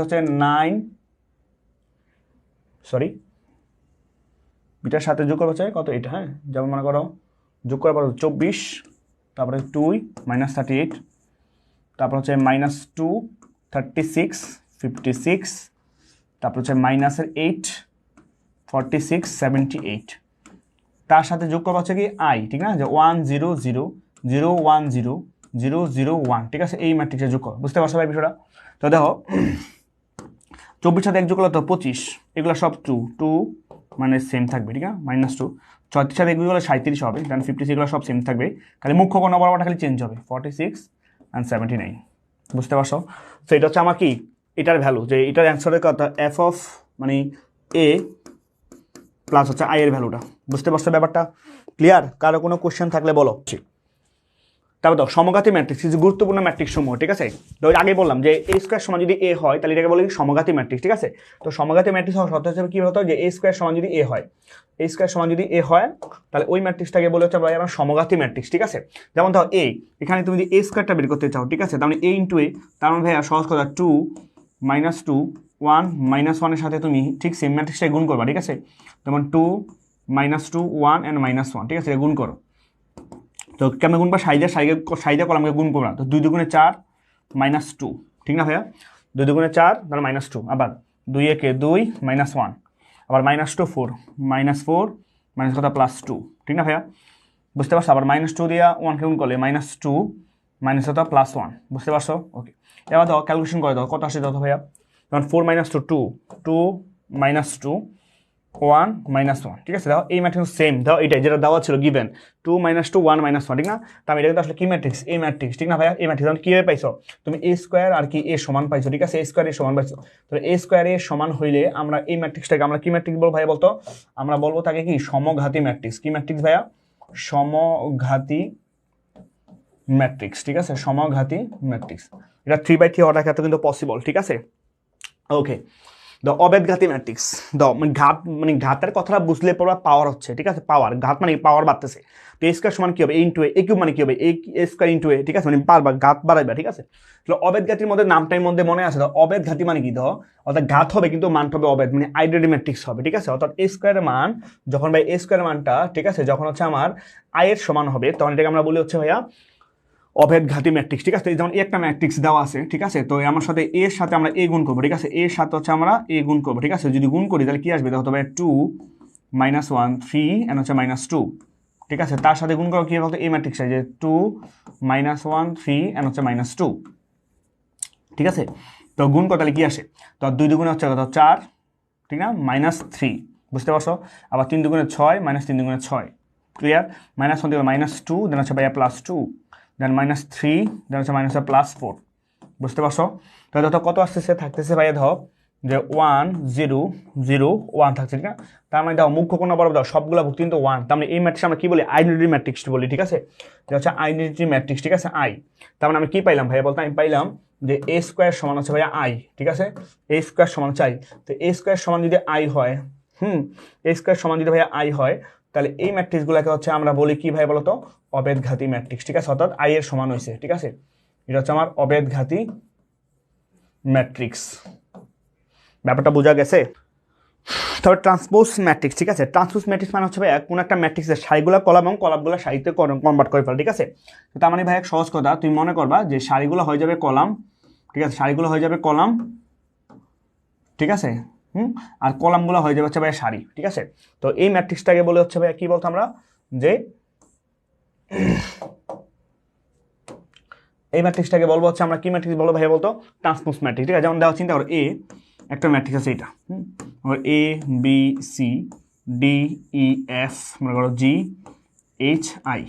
A: হচ্ছে 9, সরি বিটার সাথে যোগ করবো চাই কত, এটা, হ্যাঁ, যেমন মনে করো যোগ করার পর 24, তারপরে 2 -38, তারপর হচ্ছে -2 36 56, তারপর হচ্ছে -8 46 78, তার সাথে যোগ করবো হচ্ছে কি আই, ঠিক না, যে 1 0 0 0 1 0 0 0 1, ঠিক আছে, এই ম্যাট্রিক্সে যোগ করো। বুঝতে পারছো ভাই বিষয়টা? তো দেখো 24 সাথে 1 যোগ করলে তো 25, এগুলো সব 2 মানে সেম থাকবে, ঠিক আছে, -2, 36 সাথে 1 যোগ করলে 37 হবে, দেন 56, এগুলো সব সেম থাকবে, খালি মুখ্য কোণ বরাবরটা খালি চেঞ্জ হবে, 46 and 79। বুঝতে পারছো? তো এটা হচ্ছে আমার কি এটার ভ্যালু, যে এটার অ্যান্সারের কথা এফ অফ মানে এ প্লাস হচ্ছে আই এর ভ্যালুটা। বুঝতে পারছো ব্যাপারটা? ক্লিয়ার? কারো কোনো কোশ্চেন থাকলে বলো। তারপর তো সমঘাতী ম্যাট্রিক্স, কিছু গুরুত্বপূর্ণ ম্যাট্রিক্স সমূহ, ঠিক আছে, তো আগে বললাম যে এ স্কোয়ার সমান যদি এ হয় তাহলে এটাকে বলে সমঘাতী ম্যাট্রিক্স, ঠিক আছে। তো সমঘাতী ম্যাট্রিক্স হওয়ার শর্ত হিসেবে কি হতো, যে এ স্কোয়ার সমান যদি এ হয়, এ স্কোয়ার সমান যদি এ হয় তাহলে ওই ম্যাট্রিক্সটাকে বলে হচ্ছে আমরা সমঘাতী ম্যাট্রিক্স, ঠিক আছে। যেমন ধরো এ, এখানে তুমি যদি এ স্কোয়ারটা বের করতে চাও, ঠিক আছে, তার মানে এ ইন্টু এ, তার মানে ভাইয়া সহজ কথা 2 -2 1 -1 এর সাথে তুমি ঠিক সেম ম্যাট্রিক্সটাই গুণ করবা, ঠিক আছে, যেমন 2 -2 1 and -1, ঠিক আছে, গুণ করো। তো কেমন গুণ বা সাইডে কলামকে গুণ করবা, তো 2 2 4 -2, ঠিক না ভাইয়া, 2 2 4 তাহলে -2, আবার 2 1 2 -1, আবার -2 4 -4 কত +2, ঠিক না ভাইয়া। বুঝতে পারছো? আবার -2 দিয়া 1 কে গুণ করলে -2 কত +1, বুঝতে পারছো? ওকে, এবার দাও ক্যালকুলেশন করে দাও কত আসে দাও ভাইয়া, যেমন 4 -2 2 2 -2 1 -1, ঠিক আছে। দাও এই ম্যাট্রিক্স সেম, দাও এটাই যেটা দেওয়া ছিল গিভেন 2 -2 1 -1, ঠিক না। তাহলে এটা কিন্তু আসলে কি ম্যাট্রিক্স, এই ম্যাট্রিক্স, ঠিক না ভাইয়া। এই ম্যাট্রিক্স কিভাবে পাইছো তুমি, এ স্কোয়ার আর কি এ সমান পাইছো, ঠিক আছে, এ স্কোয়ার এ সমান পাইছো। তো এ স্কোয়ার এ সমান হইলে আমরা এই ম্যাট্রিক্সটাকে আমরা কি ম্যাট্রিক্স বলবো ভাইয়া বলতো, আমরা বলবো তাকে কি সমঘাতী ম্যাট্রিক্স। কি ম্যাট্রিক্স ভাইয়া? সমঘাতী ম্যাট্রিক্স, ঠিক আছে, সমঘাতী ম্যাট্রিক্স। এটা 3/3 হওয়ার ক্ষেত্রে কিন্তু পসিবল, ঠিক আছে। ওকে, দ অবেদঘাতী ম্যাট্রিক্স, ঘাতের কথাটা বুঝলে পড়া পাওয়ার হচ্ছে, ঠিক আছে, পাওয়ার, ঘাত মানে পাওয়ার বাড়তেছে। তো এ স্কোয়ার সমান কি হবে, এ ইন্টু এ কিউব মানে কি হবে, এ স্কোয়ার ইন্টু এ, ঠিক আছে, মানে পারবা ঘাত বাড়াইবা, ঠিক আছে। তাহলে অবেদঘাতীর মধ্যে নামটার মধ্যে মনে আছে, অবেদঘাতী মানে কি, অর্থাৎ ঘাত হবে কিন্তু মানটা হবে অবেদ, মানে আইডেন্টি ম্যাট্রিক্স হবে, ঠিক আছে। অর্থাৎ এ স্কোয়ারের মান যখন ভাই এ স্কোয়ারের মানটা, ঠিক আছে, যখন হচ্ছে আমার আই এর সমান হবে, তখন এটাকে আমরা বলি হচ্ছে ভাইয়া অভেদঘাতী ম্যাট্রিক্স, ঠিক আছে। যেমন একটা ম্যাট্রিক্স দেওয়া আছে, ঠিক আছে, তো আমার সাথে এর সাথে আমরা এ গুণ করবো, ঠিক আছে, এর সাথে হচ্ছে আমরা এ গুণ করবো, ঠিক আছে। যদি গুণ করি তাহলে কি আসবে, হতে পারে 2 -1 3 এন্ড হচ্ছে -2, ঠিক আছে। তার সাথে গুণ করবো কি বলতো, এই ম্যাট্রিক্সটা যে 2 -1 3 এন্ড হচ্ছে -2, ঠিক আছে। তো গুণ করতে তাহলে কি আসে, তো 2 2 হচ্ছে কত 4, ঠিক না, -3, বুঝতে পারছো। আবার 3 2 6 -3 2 6, ক্লিয়ার। -1 থেকে -2, দেন হচ্ছে ভাইয়া +2, দেন -3, দেন হচ্ছে +4, বুঝতে পারছো। তাহলে তো কত আসতেছে, থাকতেছে ভাইয়া ধর যে 1 0 0 1 থাকছে, ঠিক না। তার মানে দাও মুখ্য কোণ বরাবর দাও সবগুলো ভুক্তি কিন্তু 1, তার মানে এই ম্যাট্রিক্স আমরা কি বলি, আইডেন্টিটি ম্যাট্রিক্স বলি, ঠিক আছে, এটা হচ্ছে আইডেন্টিটি ম্যাট্রিক্স, ঠিক আছে, আই। তার মানে আমি কি পাইলাম ভাইয়া বলতে, আমি পাইলাম যে এ স্কোয়ার সমান হচ্ছে ভাইয়া আই, ঠিক আছে, এ স্কোয়ার সমান চাই। তো এ স্কোয়ার সমান যদি আই হয়, এ স্কোয়ার সমান যদি ভাইয়া আই হয়, তাহলে এই ম্যাট্রিক্সগুলোকে হচ্ছে আমরা বলি কি ভাই বলতো, অবেদঘাতী ম্যাট্রিক্স, ঠিক আছে, অর্থাৎ আই এর সমান হয়েছে, ঠিক আছে। এটা হচ্ছে আমার অবেদঘাতী ম্যাট্রিক্স। ব্যাপারটা বোঝা গেছে? তবে ট্রান্সপোজ ম্যাট্রিক্স, ঠিক আছে, ট্রান্সপোজ ম্যাট্রিক্স মানে হচ্ছে ভাই কোন একটা ম্যাট্রিক্সের সারিগুলো কলাম এবং কলামগুলো সারিতে কনভার্ট করে ফেলে, ঠিক আছে। তো তার মানে ভাই এক সহজ কথা, তুমি মনে করবা যে সারিগুলো হয়ে যাবে কলাম, ঠিক আছে, সারিগুলো হয়ে যাবে কলাম, ঠিক আছে, আর কলামগুলো হয়ে যাবে হচ্ছে ভাই সারি, ঠিক আছে। তো এই ম্যাট্রিক্সটাকে বলে হচ্ছে ভাই কি বলতো আমরা, যে এই ম্যাট্রিক্সটাকে বলবো হচ্ছে আমরা কি ম্যাট্রিক্স বলবো ভাই বলতো, ট্রান্সপোজ ম্যাট্রিক্স, ঠিক আছে। যেমন দেওয়া চিন্তা করো এ একটা ম্যাট্রিক্স আছে, এটা A B C D E F মনে করো জি এইচ আই,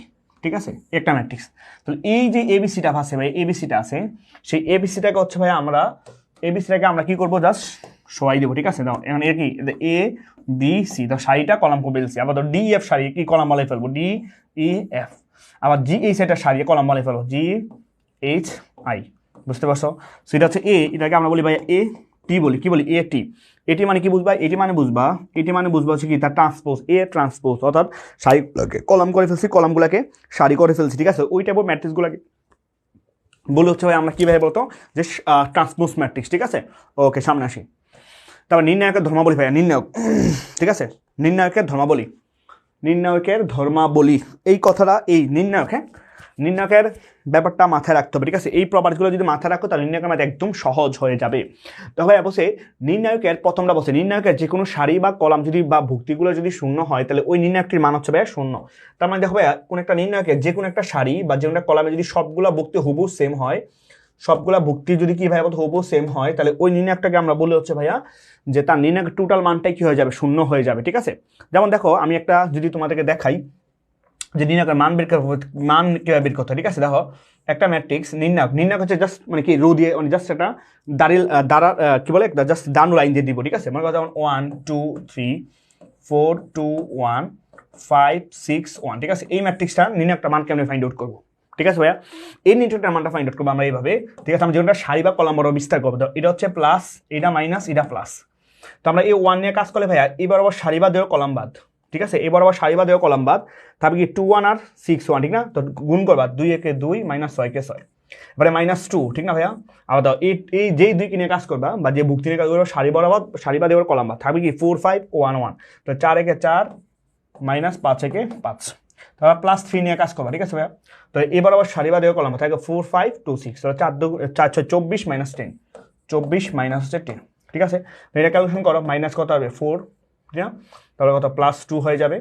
A: ঠিক আছে, একটা ম্যাট্রিক্স। তাহলে এই যে এবিসিটা আছে ভাই, এবিসিটা আছে, সেই এবিসিটাকে হচ্ছে ভাই আমরা এবিসিটাকে আমরা কি করবো, জাস্ট সবাই দেবো, ঠিক আছে। দাও এখন এর কি এ বি সি, তো সারিটা কলাম করবে এলসি, আবার ডি এফ সারি কি কলাম বলে ফেলবো, ডি ই এফ, আবার জি এইচ এটা সারিয়ে কলাম বলে ফেলবো, জি এইচ আই, বুঝতে পারছো। সেটা হচ্ছে এ, এটাকে আমরা বলি ভাই এ টি বলি, কি বলি, এ টি। এটি মানে কি বুঝবা, এটি মানে বুঝবা হচ্ছে কি তার ট্রান্সপোজ, এ ট্রান্সপোজ, অর্থাৎ সারিগুলোকে কলাম করে ফেলছি, কলামগুলোকে সারি করে ফেলছি, ঠিক আছে। ওই টাইপের ম্যাট্রিক্সগুলোকে বলে হচ্ছে ভাই আমরা কীভাবে বলতো যে ট্রান্সপোজ ম্যাট্রিক্স, ঠিক আছে। ওকে, সামনে আসি। তারপর নির্ণায়কের ধর্মাবলী ভাইয়া, নির্ণায়ক, ঠিক আছে, নির্ণায়কের ধর্মাবলী, এই কথাটা, এই নির্ণায়ক, হ্যাঁ, নির্ণায়কের ব্যাপারটা মাথায় রাখতে হবে, ঠিক আছে। এই প্রপার্টিগুলো যদি মাথায় রাখো তাহলে নির্ণায়কের মাথায় একদম সহজ হয়ে যাবে। তবে অবশ্যই নির্ণায়কের প্রথমটা বলছে, নির্ণায়কের যে কোনো সারি বা কলাম যদি বা ভুক্তিগুলো যদি শূন্য হয় তাহলে ওই নির্ণায়কটির মান হচ্ছে ভাইয়া শূন্য। তার মানে দেখো ভাইয়া কোন একটা নির্ণায়কের যে কোনো একটা সারি বা যে কোনো একটা কলামে যদি সবগুলা ভুক্তি হুবহু সেম হয়, সবগুলা ভুক্তি যদি কি ভাইয়া হুবহু সেম হয়, তাহলে ওই নির্ণায়কটাকে আমরা বলে হচ্ছে ভাইয়া যে তার নির্ণায়কের টোটাল মানটাই কি হয়ে যাবে, শূন্য হয়ে যাবে, ঠিক আছে। যেমন দেখো আমি একটা যদি তোমাদেরকে দেখাই যে নির্ণায়কের মান কিভাবে বের করতে হয়, ঠিক আছে। দেখো একটা ম্যাট্রিক্স নির্ণায়ক হচ্ছে জাস্ট মানে কি রো দিয়ে, মানে জাস্ট একটা দ্বারা কি বলে একটা জাস্ট দানু লাইন দিয়ে দিব, ঠিক আছে। মনে করো যেমন 1 2 3 4 2 1 5 6 1, ঠিক আছে। এই ম্যাট্রিক্সটা নির্ণায়কটা মান কেমনে ফাইন্ড আউট করবো, ঠিক আছে ভাইয়া। এই নির্ণায়কটার মানটা ফাইন্ড আউট করবো আমরা এইভাবে, ঠিক আছে। আমরা যেটা সারি বা কলাম বড় বিস্তার করবো, এটা হচ্ছে প্লাস, এটা মাইনাস, এটা প্লাস। তো আমরা এই 1 নিয়ে কাজ করলে ভাইয়া এই বরাবর সারি বাদ দেওয়া কলাম বাদ, ঠিক আছে। এই বরাবর সারি বাদ দেওয়া কলাম বাদ, তারপরে কি 2 1 আর 6 1, ঠিক না। তো গুণ করবা 2 একে 2 মাইনাস 6 কে 6, এবারে -2, ঠিক না ভাইয়া। আবার দাও এই যেই 2 নিয়ে কাজ করবা বা যে ভুক্তি নিয়ে কাজ করবা সারি বাদ দেওয়ার কলাম বাদ, থাকবে কি 4 5 1 1, তো 4 একে 4 মাইনাস 5 একে 5, তারপর +3 নিয়ে কাজ করবা, ঠিক আছে ভাইয়া। তো এবার আবার সারি বাদ দেওয়ার কলাম বাদ থাকবে 4 5 2 6, তো 4 6 24 মাইনাস 10, 24 মাইনাস হচ্ছে 10, ঠিক আছে। এটা ক্যালকুলেশন করো, মাইনাস কত হবে 4, ঠিক না। তাহলে কত +2 হয়ে যাবে,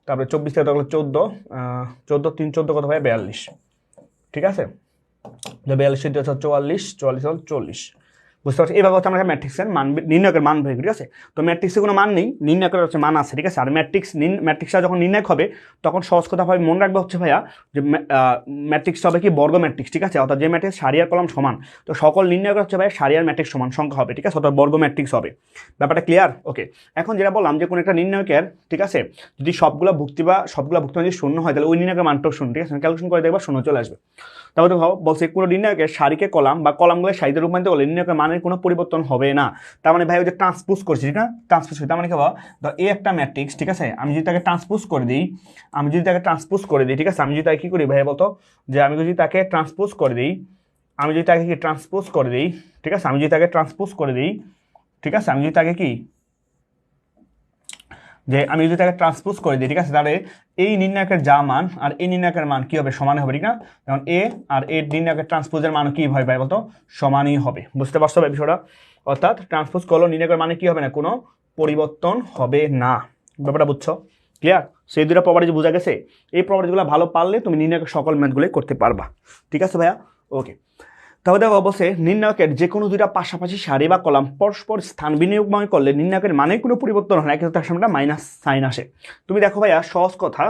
A: তারপরে 24 থেকে হলো 14, 14 3 14 কত ভাই 42, ঠিক আছে। 42 হচ্ছে 44, 44 হল 40, বুঝতে পারছি। এইভাবে হচ্ছে আমরা ম্যাট্রিক্সের মান নির্ণায়কের মান বের করি, ঠিক আছে। তো ম্যাট্রিক্সে কোনো মান নেই, নির্ণায়কের হচ্ছে মান আছে, ঠিক আছে। আর ম্যাট্রিক্সটা যখন নির্ণায়ক হবে তখন সহজ কথা ভাবে মনে রাখবে হচ্ছে ভাইয়া যে ম্যাট্রিক্সটা হবে কি বর্গ ম্যাট্রিক্স, ঠিক আছে। অর্থাৎ যে ম্যাট্রিক্স সারি আর কলাম সমান, তো সকল নির্ণায়ক হচ্ছে ভাই সারি আর ম্যাট্রিক্স সমান সংখ্যা হবে, ঠিক আছে, অর্থাৎ বর্গ ম্যাট্রিক্স হবে। ব্যাপারটা ক্লিয়ার? ওকে। এখন যেটা বললাম যে কোনো একটা নির্ণায়কের, ঠিক আছে, যদি সবগুলো ভুক্তি যদি শূন্য হয় তাহলে ওই নির্ণায়কের মানটাও শূন্য, ঠিক আছে। ক্যালকুলেশন করে দেখবা শূন্য চলে আসবে। তারপরে বলছে কোনো নির্ণায়কের সারিকে কলাম বা কলামগুলো সারিতে রূপান্তরিত করলে নির্ণায়কের মানের কোনো পরিবর্তন হবে না। তার মানে ভাই ওই যে ট্রান্সপোজ করছি, ঠিক না, ট্রান্সপোজ করি, তার মানে কি হবে, তো এই একটা ম্যাট্রিক্স, ঠিক আছে, আমি যদি তাকে ট্রান্সপোজ করে দিই, ঠিক আছে, আমি যদি তাকে কি করি ভাই বলতো, যে আমি যদি তাকে ট্রান্সপোজ করে দিই, ঠিক আছে, আমি যদি তাকে ট্রান্সপোজ করে দিই, ঠিক আছে, আমি যদি তাকে ট্রান্সপোজ করে দিই, ঠিক আছে, তাহলে এই নির্ণায়কের যা মান আর এই নির্ণায়কের মান কি হবে, সমান হবে, ঠিক না। যেমন এ আর এ নির্ণায়কের ট্রান্সপোজের মান কি হয় ভাই বলতো, সমানই হবে। বুঝতে পারছো ভাই বিষয়টা? অর্থাৎ ট্রান্সপোজ করলো নির্ণায়কের মানে কি হবে না, কোনো পরিবর্তন হবে না। ব্যাপারটা বুঝছো? ক্লিয়ার? সেই দুটো প্রপার্টি বোঝা গেছে। এই প্রপার্টিগুলো ভালো পারলে তুমি নির্ণায়কের সকল ম্যাথগুলোই করতে পারবা, ঠিক আছে ভাইয়া? ওকে। তাহলে দেখো অবশ্যই নির্ণায়কের যে কোনো দুইটা পাশাপাশি সারি বা কলাম পরস্পর স্থান বিনিময় করলে নির্ণায়কের মানে কোনো পরিবর্তন হয় না, কিন্তু তার সামনে মাইনাস সাইন আসে। তুমি দেখো ভাইয়া সহজ কথা,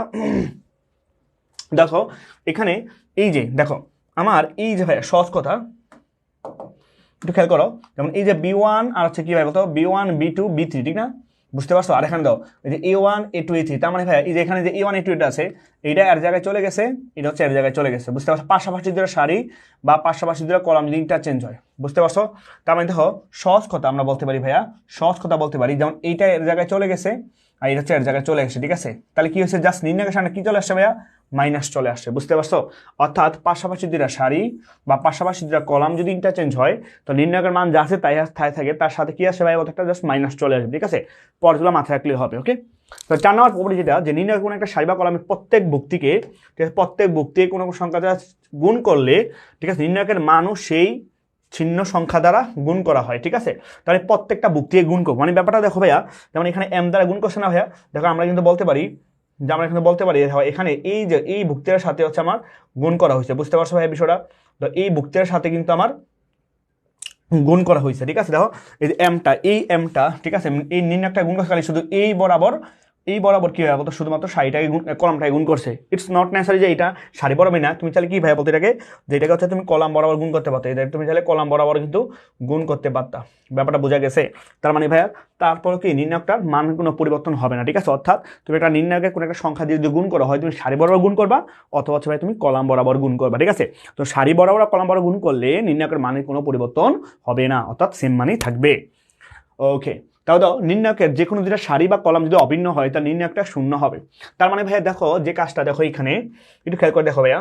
A: দেখো এখানে এই যে দেখো আমার এই যে ভাইয়া সহজ কথা একটু খেয়াল করো, যেমন এই যে B1 আর হচ্ছে কি ভাই বলতো B1 B2 B3, ঠিক না। বুঝতে পারছো? আর এখানে দাও এই যে A1 A2 A3, তার মানে ভাইয়া এই যে এখানে যে A1 A2 এটা আছে, এইটা এর জায়গায় চলে গেছে, এটা হচ্ছে এর জায়গায় চলে গেছে। বুঝতে পারছো? পাশাপাশি দুটো সারি বা পাশাপাশি দুটো কলাম যদি ইন্টারচেঞ্জ হয়, বুঝতে পারছো? তার মানে দেখো সহজ কথা আমরা বলতে পারি ভাইয়া, যেমন এইটা এর জায়গায় চলে গেছে আর এটা হচ্ছে এর জায়গায় চলে গেছে, ঠিক আছে। তাহলে কি হয়েছে, জাস্ট নির্ণায়কের সামনে কি চলে আসছে ভাইয়া, মাইনাস চলে আসছে। বুঝতে পারছো? অর্থাৎ পাশাপাশি দুটা সারি বা পাশাপাশি দুটা কলাম যদি ইন্টারচেঞ্জ হয় তো নির্ণায়কের মান যা আছে তাই থাকে, তার সাথে কি আসে ভাই, একটা জাস্ট মাইনাস চলে আসবে, ঠিক আছে। পরগুলো মাথায় রাখলে হবে। ওকে। তো 4 নম্বর প্রপার্টি যেটা, যে নির্ণায়ক কোনো একটা সারি বা কলামের প্রত্যেক ভুক্তিকে, ঠিক আছে, প্রত্যেক ভুক্তি কোনো সংখ্যা দ্বারা গুণ করলে, ঠিক আছে, নির্ণায়কের মানও সেই ছিন্ন সংখ্যা দ্বারা গুণ করা হয়, ঠিক আছে। তাহলে প্রত্যেকটা ভুক্তিকে গুণ করবো, মানে ব্যাপারটা দেখো ভাইয়া, যেমন এখানে m দ্বারা গুণ করছে না ভাইয়া, দেখো আমরা কিন্তু বলতে পারি এখানে এই যে এই ভুক্তির সাথে হচ্ছে আমার গুণ করা হয়েছে। বুঝতে পারছো ভাই বিষয়টা? তো এই ভুক্তির সাথে কিন্তু আমার গুণ করা হয়েছে, ঠিক আছে। দেখো এই যে এমটা, ঠিক আছে, এই নির্ণায়কটা গুণ করছে, খালি শুধু এই বরাবর কি ভাই বলতো, শুধুমাত্র সারিটাকে কলামটাকে গুণ করছে। ইটস নট নেসারি যে এটা সারি বরাবরই না, তুমি চাইলে কি ভাই বলতে এটাকে, যে এটাকে হচ্ছে তুমি কলাম বরাবর গুণ করতে পারতো, এটা তুমি চাইলে কলাম বরাবর কিন্তু গুণ করতে পারতা। ব্যাপারটা বোঝা গেছে? তার মানে ভাইয়া তারপর কি নির্ণায়কটার মান কোনো পরিবর্তন হবে না, ঠিক আছে। অর্থাৎ তুমি একটা নির্ণায়কের কোনো একটা সংখ্যা দিয়ে যদি গুণ করা হয়, তুমি সারি বরাবর গুণ করবা অথবা হচ্ছে ভাই তুমি কলাম বরাবর গুণ করবা, ঠিক আছে। তো সারি বরাবর কলাম বরাবর গুণ করলে নির্ণায়কের মানের কোনো পরিবর্তন হবে না, অর্থাৎ সেম মানই থাকবে। ওকে। তাও দাও নির্ণায়কের যে কোনো দুটা সারি বা কলাম যদি অভিন্ন হয় তার নির্ণায়কটা শূন্য হবে। তার মানে ভাইয়া দেখো যে কাজটা দেখো এখানে একটু খেয়াল করে দেখো ভাইয়া,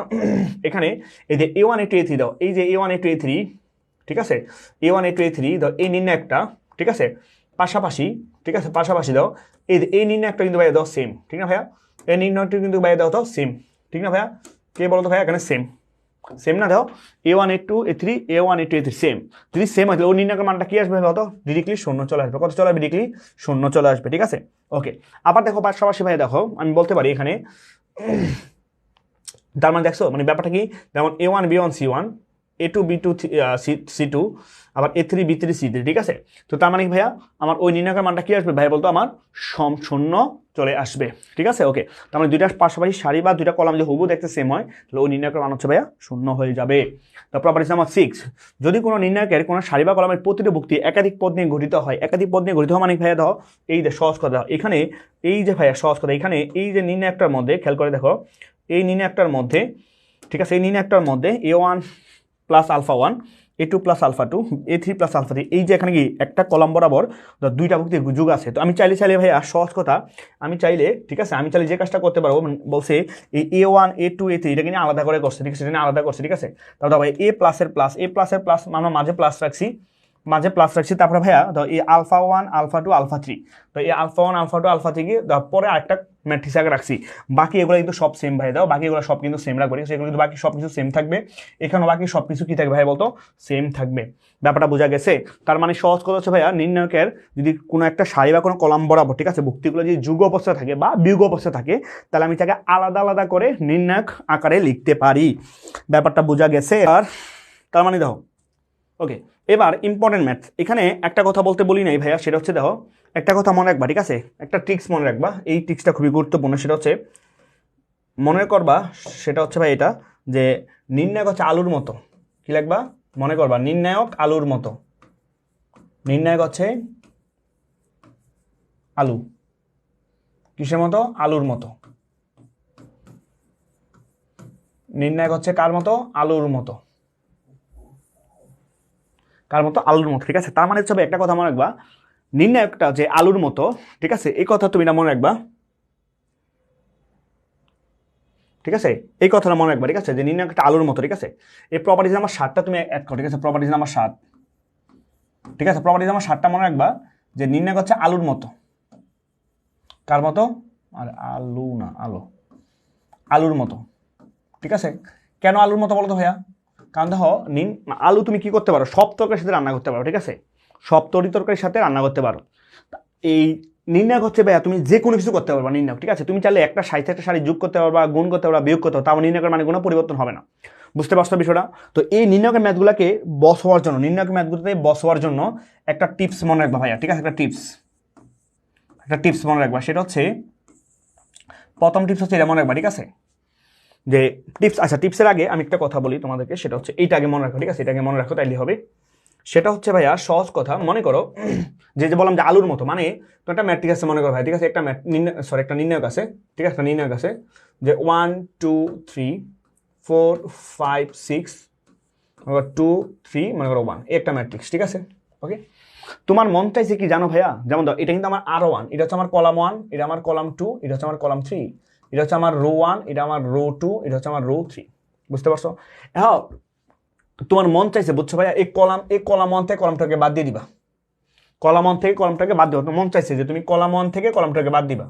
A: এখানে এই যে A1 A2 A3 দাও, এই যে A1 A2 A3, ঠিক আছে, A1 A2 A3 দাও, এই নির্ণায়কটা ঠিক আছে পাশাপাশি, ঠিক আছে পাশাপাশি দাও, এই নির্ণায়কটা কিন্তু ভাইয়া দাও সেম, ঠিক না ভাইয়া, এই নির্ণয়টা কিন্তু ভাইয়া দাও তো সেম, ঠিক না ভাইয়া, কে বলো তো ভাইয়া এখানে সেম, সেম না দাও A1 A2 A3 A1 A2 A3 same, যদি সেম হয় তাহলে ওই নির্ণায়কের মানটা কি আসবে কত, ডিরেক্টলি শূন্য চলে আসবে, কত চলে আসবে ডিরেক্টলি শূন্য চলে আসবে, ঠিক আছে ওকে। আবার দেখো পাশাপাশি ভাইয়া দেখো আমি বলতে পারি এখানে, তার মানে দেখছো মানে ব্যাপারটা কি, যেমন A1 B1 C1 A2 B2 C2 আবার A3 B3 C3, ঠিক আছে। তো তার মানে ভাইয়া আমার ওই নির্ণায়কের মানটা কি আসবে ভাইয়া বলতো, আমার শূন্য চলে আসবে, ঠিক আছে ওকে। তার মানে দুইটা পাশাপাশি সারি বা দুইটা কলাম যদি হুবহু দেখতে সেম হয় তাহলে ওই নির্ণায়কের মান হচ্ছে ভাইয়া শূন্য হয়ে যাবে। তো প্রপার্টিজ নাম্বার 6, যদি কোনো নির্ণায়কের কোনো সারি বা কলামের প্রতিটি ভুক্তি একাধিক পদ নিয়ে গঠিত হয়, একাধিক পদ নিয়ে গঠিত হয় মানে ভাইয়া দাও এই যে সহজ কথা এখানে, এই যে ভাইয়া সহজ কথা এখানে এই যে নির্ণায়কটার মধ্যে খেয়াল করে দেখো, এই নির্ণায়কটার মধ্যে, ঠিক আছে, এই নির্ণায়কটার মধ্যে A1 plus alpha 1 A2 plus alpha 2 A3 plus alpha 3, এই যে এখানে কি একটা কলাম বরাবর দুইটা ভুক্তির যুগ আছে। তো আমি চাইলে ভাইয়া সহজ কথা আমি চাইলে, ঠিক আছে, আমি চাইলে যে কাজটা করতে পারবো, বলছে এই A1 A2 A3 এটা কিন্তু আলাদা করে করছে, ঠিক আছে, এটা আলাদা করছে, ঠিক আছে। তারপর ভাই A প্লাসের প্লাস আমরা মাঝে প্লাস রাখছি, তারপরে ভাইয়া ধর এই আলফা 1 আলফা 2 আলফা 3, তো এই আলফা 1 আলফা 2 আলফা 3 পরে আরেকটা ম্যাট্রিক্স আগে রাখছি, বাকি এগুলো কিন্তু সব সেম ভাই দাও, বাকি এগুলো সব কিন্তু সেম রাখবে, সেগুলো কিন্তু বাকি সব কিছু সেম থাকবে, এখানে বাকি সব কিছু কি থাকবে ভাই বলতো, সেম থাকবে। ব্যাপারটা বোঝা গেছে? তার মানে সহজ কথা হচ্ছে ভাইয়া নির্ণায়কের যদি কোনো একটা সারি বা কোনো কলাম বরাবর, ঠিক আছে, ভুক্তিগুলো যদি যুগ অবস্থা থাকে বা বিয়োগ অবস্থা থাকে তাহলে আমি তাকে আলাদা আলাদা করে নির্ণায়ক আকারে লিখতে পারি। ব্যাপারটা বোঝা গেছে? আর তার মানে দেখো ওকে, এবার ইম্পর্টেন্ট ম্যাথ, এখানে একটা কথা বলতে বলি নাই ভাইয়া, সেটা হচ্ছে দেখো একটা কথা মনে রাখবা, ঠিক আছে, একটা ট্রিক্স মনে রাখবা, এই ট্রিক্সটা খুবই গুরুত্বপূর্ণ, সেটা হচ্ছে মনে করবা, সেটা হচ্ছে ভাই এটা যে নির্ণায়ক হচ্ছে আলুর মতো, কি লিখবা মনে করবা, নির্ণায়ক আলুর মতো, নির্ণায়ক হচ্ছে আলু, কিসের মতো, আলুর মতো, নির্ণায়ক হচ্ছে কার মতো, আলুর মতো, কার মতো, আলুর মতো, ঠিক আছে। তার মানে হচ্ছে একটা কথা মনে রাখবা, নির্ণায়কটা যে আলুর মতো, ঠিক আছে, এই কথা তুমি না মনে রাখবা, ঠিক আছে, এই কথাটা মনে রাখবা, ঠিক আছে, যে নির্ণায়কটা আলুর মতো, ঠিক আছে। এই প্রপার্টিজ নাম্বার 7টা তুমি অ্যাড করো, ঠিক আছে, প্রপার্টিজ নাম্বার 7, ঠিক আছে, প্রপার্টিজ নাম্বার 7টা মনে রাখবা যে নির্ণায়ক হচ্ছে আলুর মতো, কার মতো, আর আলু না আলো, আলুর মতো, ঠিক আছে। কেন আলুর মতো বলো তো ভাইয়া, কারণ দেখো আলু তুমি কি করতে পারো, সব তরকারির সাথে রান্না করতে পারো, ঠিক আছে, সব তরকারির সাথে রান্না করতে পারো। এই নির্ণায়ক হচ্ছে ভাইয়া তুমি যে কোনো কিছু করতে পারবা নির্ণায়ক, ঠিক আছে, তুমি চাইলে একটা সাথে একটা সারি যোগ করতে পারবা, গুণ করতে পারবা, বিয়োগ করতে পারবা, তাও নির্ণায়কের মানে কোনো পরিবর্তন হবে না। বুঝতে পারছো বিষয়টা? তো এই নির্ণায়কের ম্যাথগুলোকে বস হওয়ার জন্য, নির্ণায়কের ম্যাথগুলোতে বস হওয়ার জন্য একটা টিপস মনে রাখবা ভাইয়া, ঠিক আছে, একটা টিপস মনে রাখবা, সেটা হচ্ছে প্রথম টিপস হচ্ছে এটা মনে রাখবা, ঠিক আছে, যে টিপস, আচ্ছা টিপসের আগে আমি একটা কথা বলি তোমাদেরকে, সেটা হচ্ছে এইটা আগে মনে রাখো, ঠিক আছে, এটা আগে মনে রাখো তাইলে হবে। সেটা হচ্ছে ভাইয়া সহজ কথা, মনে করো যে বললাম যে আলুর মতো, মানে তো একটা ম্যাট্রিক্স আছে মনে করো ভাই, ঠিক আছে, একটা একটা নির্ণায়ক আছে, ঠিক আছে, একটা নির্ণায়ক আছে যে 1 2 3 4 5 6 2 3 মনে করো 1, একটা ম্যাট্রিক্স, ঠিক আছে ওকে। তোমার মন চাইছে কি জানো ভাইয়া, যেমন ধর এটা কিন্তু আমার R1, এটা হচ্ছে আমার কলাম 1, এটা আমার কলাম 2, এটা হচ্ছে আমার কলাম 3, এটা হচ্ছে আমার রো 1, এটা আমার রো 2, এটা হচ্ছে আমার রো 3, বুঝতে পারছো? হ্যাঁ, তোমার মন চাইছে, বুঝছো ভাইয়া, এই কলাম 1 থেকে কলামটাকে বাদ দিয়ে দিবা, কলাম 1 থেকে কলামটাকে বাদ দিবা, মন চাইছে যে তুমি কলাম 1 থেকে কলামটাকে বাদ দিবা,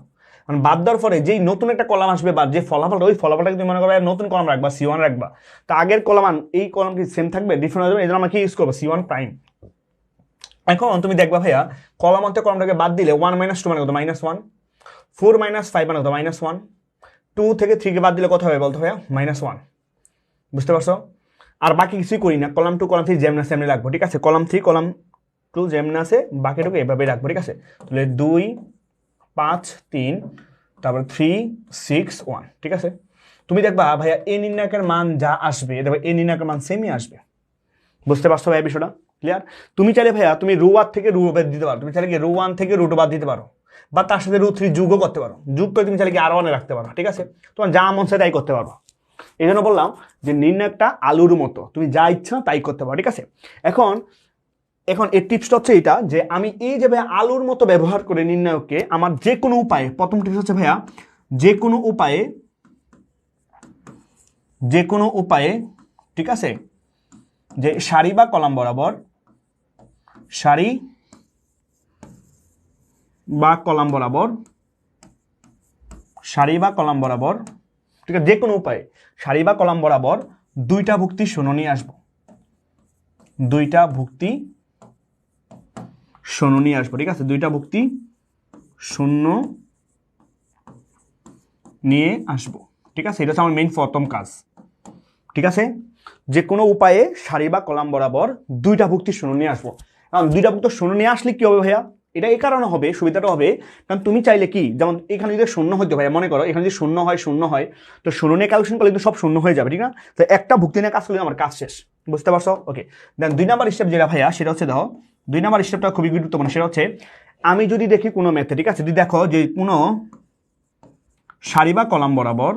A: মানে বাদ দেওয়ার পরে যেই নতুন একটা কলাম আসবে বা যে ফলাফলটা, ওই ফলাফলটাকে তুমি মনে করবে নতুন কলাম রাখবা, C1 রাখবা, তা আগের কলাম এই কলাম কি সেম থাকবে, ডিফারেন্ট হয়ে যাবে, এই জন্য আমরা কি ইউজ করবো, C1 প্রাইম। এখন তুমি দেখবা ভাইয়া কলাম 1 থেকে কলামটাকে বাদ দিলে 1 - 2 মানে কত, -1, 4 - 5 মানে কত, -1, 2 থেকে 3 কে বাদ দিলে কত হবে বলতো ভাইয়া, -1, বুঝতে পারছো? আর বাকি কিছুই করি না, কলাম 2 কলাম 3 যেমন আছে এমনি রাখবো, ঠিক আছে, কলাম 3 কলাম 2 যেমন আছে বাকিটুকু এভাবে রাখবো, ঠিক আছে। তাহলে 2 5 3 তারপর 3 6 1, ঠিক আছে। তুমি দেখবা ভাইয়া এ নির্ণায়কের মান যা আসবে, দেখবে এ নির্ণায়কের মান সেমই আসবে, বুঝতে পারছো ভাইয়া বিষয়টা ক্লিয়ার? তুমি চাইলে ভাইয়া তুমি রো 1 থেকে রো বাদ দিতে পারো, তুমি চাইলে কি রো 1 থেকে রুট বাদ দিতে পারো, বা তার সাথে রো 3 যোগও করতে পারো, যোগ করে তুমি চাইলে কি R1 এ রাখতে পারো, ঠিক আছে, তোমার যা মন চায় তাই করতে পারো। এই জন্য বললাম যে নির্ণায়কটা আলুর মতো, তুমি যা ইচ্ছা তাই করতে পারো, ঠিক আছে। এখন এখন এর টিপসটা হচ্ছে এটা যে আমি এই যে ভাইয়া আলুর মতো ব্যবহার করে নির্ণায়ককে আমার যে কোনো উপায়ে, প্রথম টিপস হচ্ছে ভাইয়া যে কোনো উপায়ে ঠিক আছে, যে সারি বা কলাম বরাবর, সারি বা কলাম বরাবর, সারি বা কলাম বরাবর, ঠিক আছে, যে কোনো উপায়ে সারি বা কলাম বরাবর দুইটা ভুক্তি শূন্য নিয়ে আসবো, দুইটা ভুক্তি শূন্য নিয়ে আসবো, ঠিক আছে, দুইটা ভুক্তি শূন্য নিয়ে আসবো, ঠিক আছে, এটা হচ্ছে আমার মেইন প্রথম কাজ, ঠিক আছে, যে কোনো উপায়ে সারি বা কলাম বরাবর দুইটা ভুক্তি শূন্য নিয়ে আসবো। কারণ দুইটা ভুক্তি শূন্য নিয়ে আসলে কি হবে ভাইয়া, এটা এই কারণে হবে, সুবিধাটা হবে কারণ তুমি চাইলে কি, যেমন এখানে যদি শূন্য হইতো ভাইয়া, মনে করো এখানে যদি শূন্য হয় তো শূন্য নিয়ে ক্যালকুলেশন করলে কিন্তু সব শূন্য হয়ে যাবে, ঠিক না, তো একটা ভুক্তি নিয়ে কাজ করলে আমার কাজ শেষ, বুঝতে পারছো? ওকে, দেন 2 নাম্বার স্টেপ যেটা ভাইয়া সেটা হচ্ছে দেখো 2 নাম্বার স্টেপটা খুবই গুরুত্বপূর্ণ, সেটা হচ্ছে আমি যদি দেখি কোনো ম্যাথে, ঠিক আছে, যদি দেখো যে কোনো সারি বা কলাম বরাবর,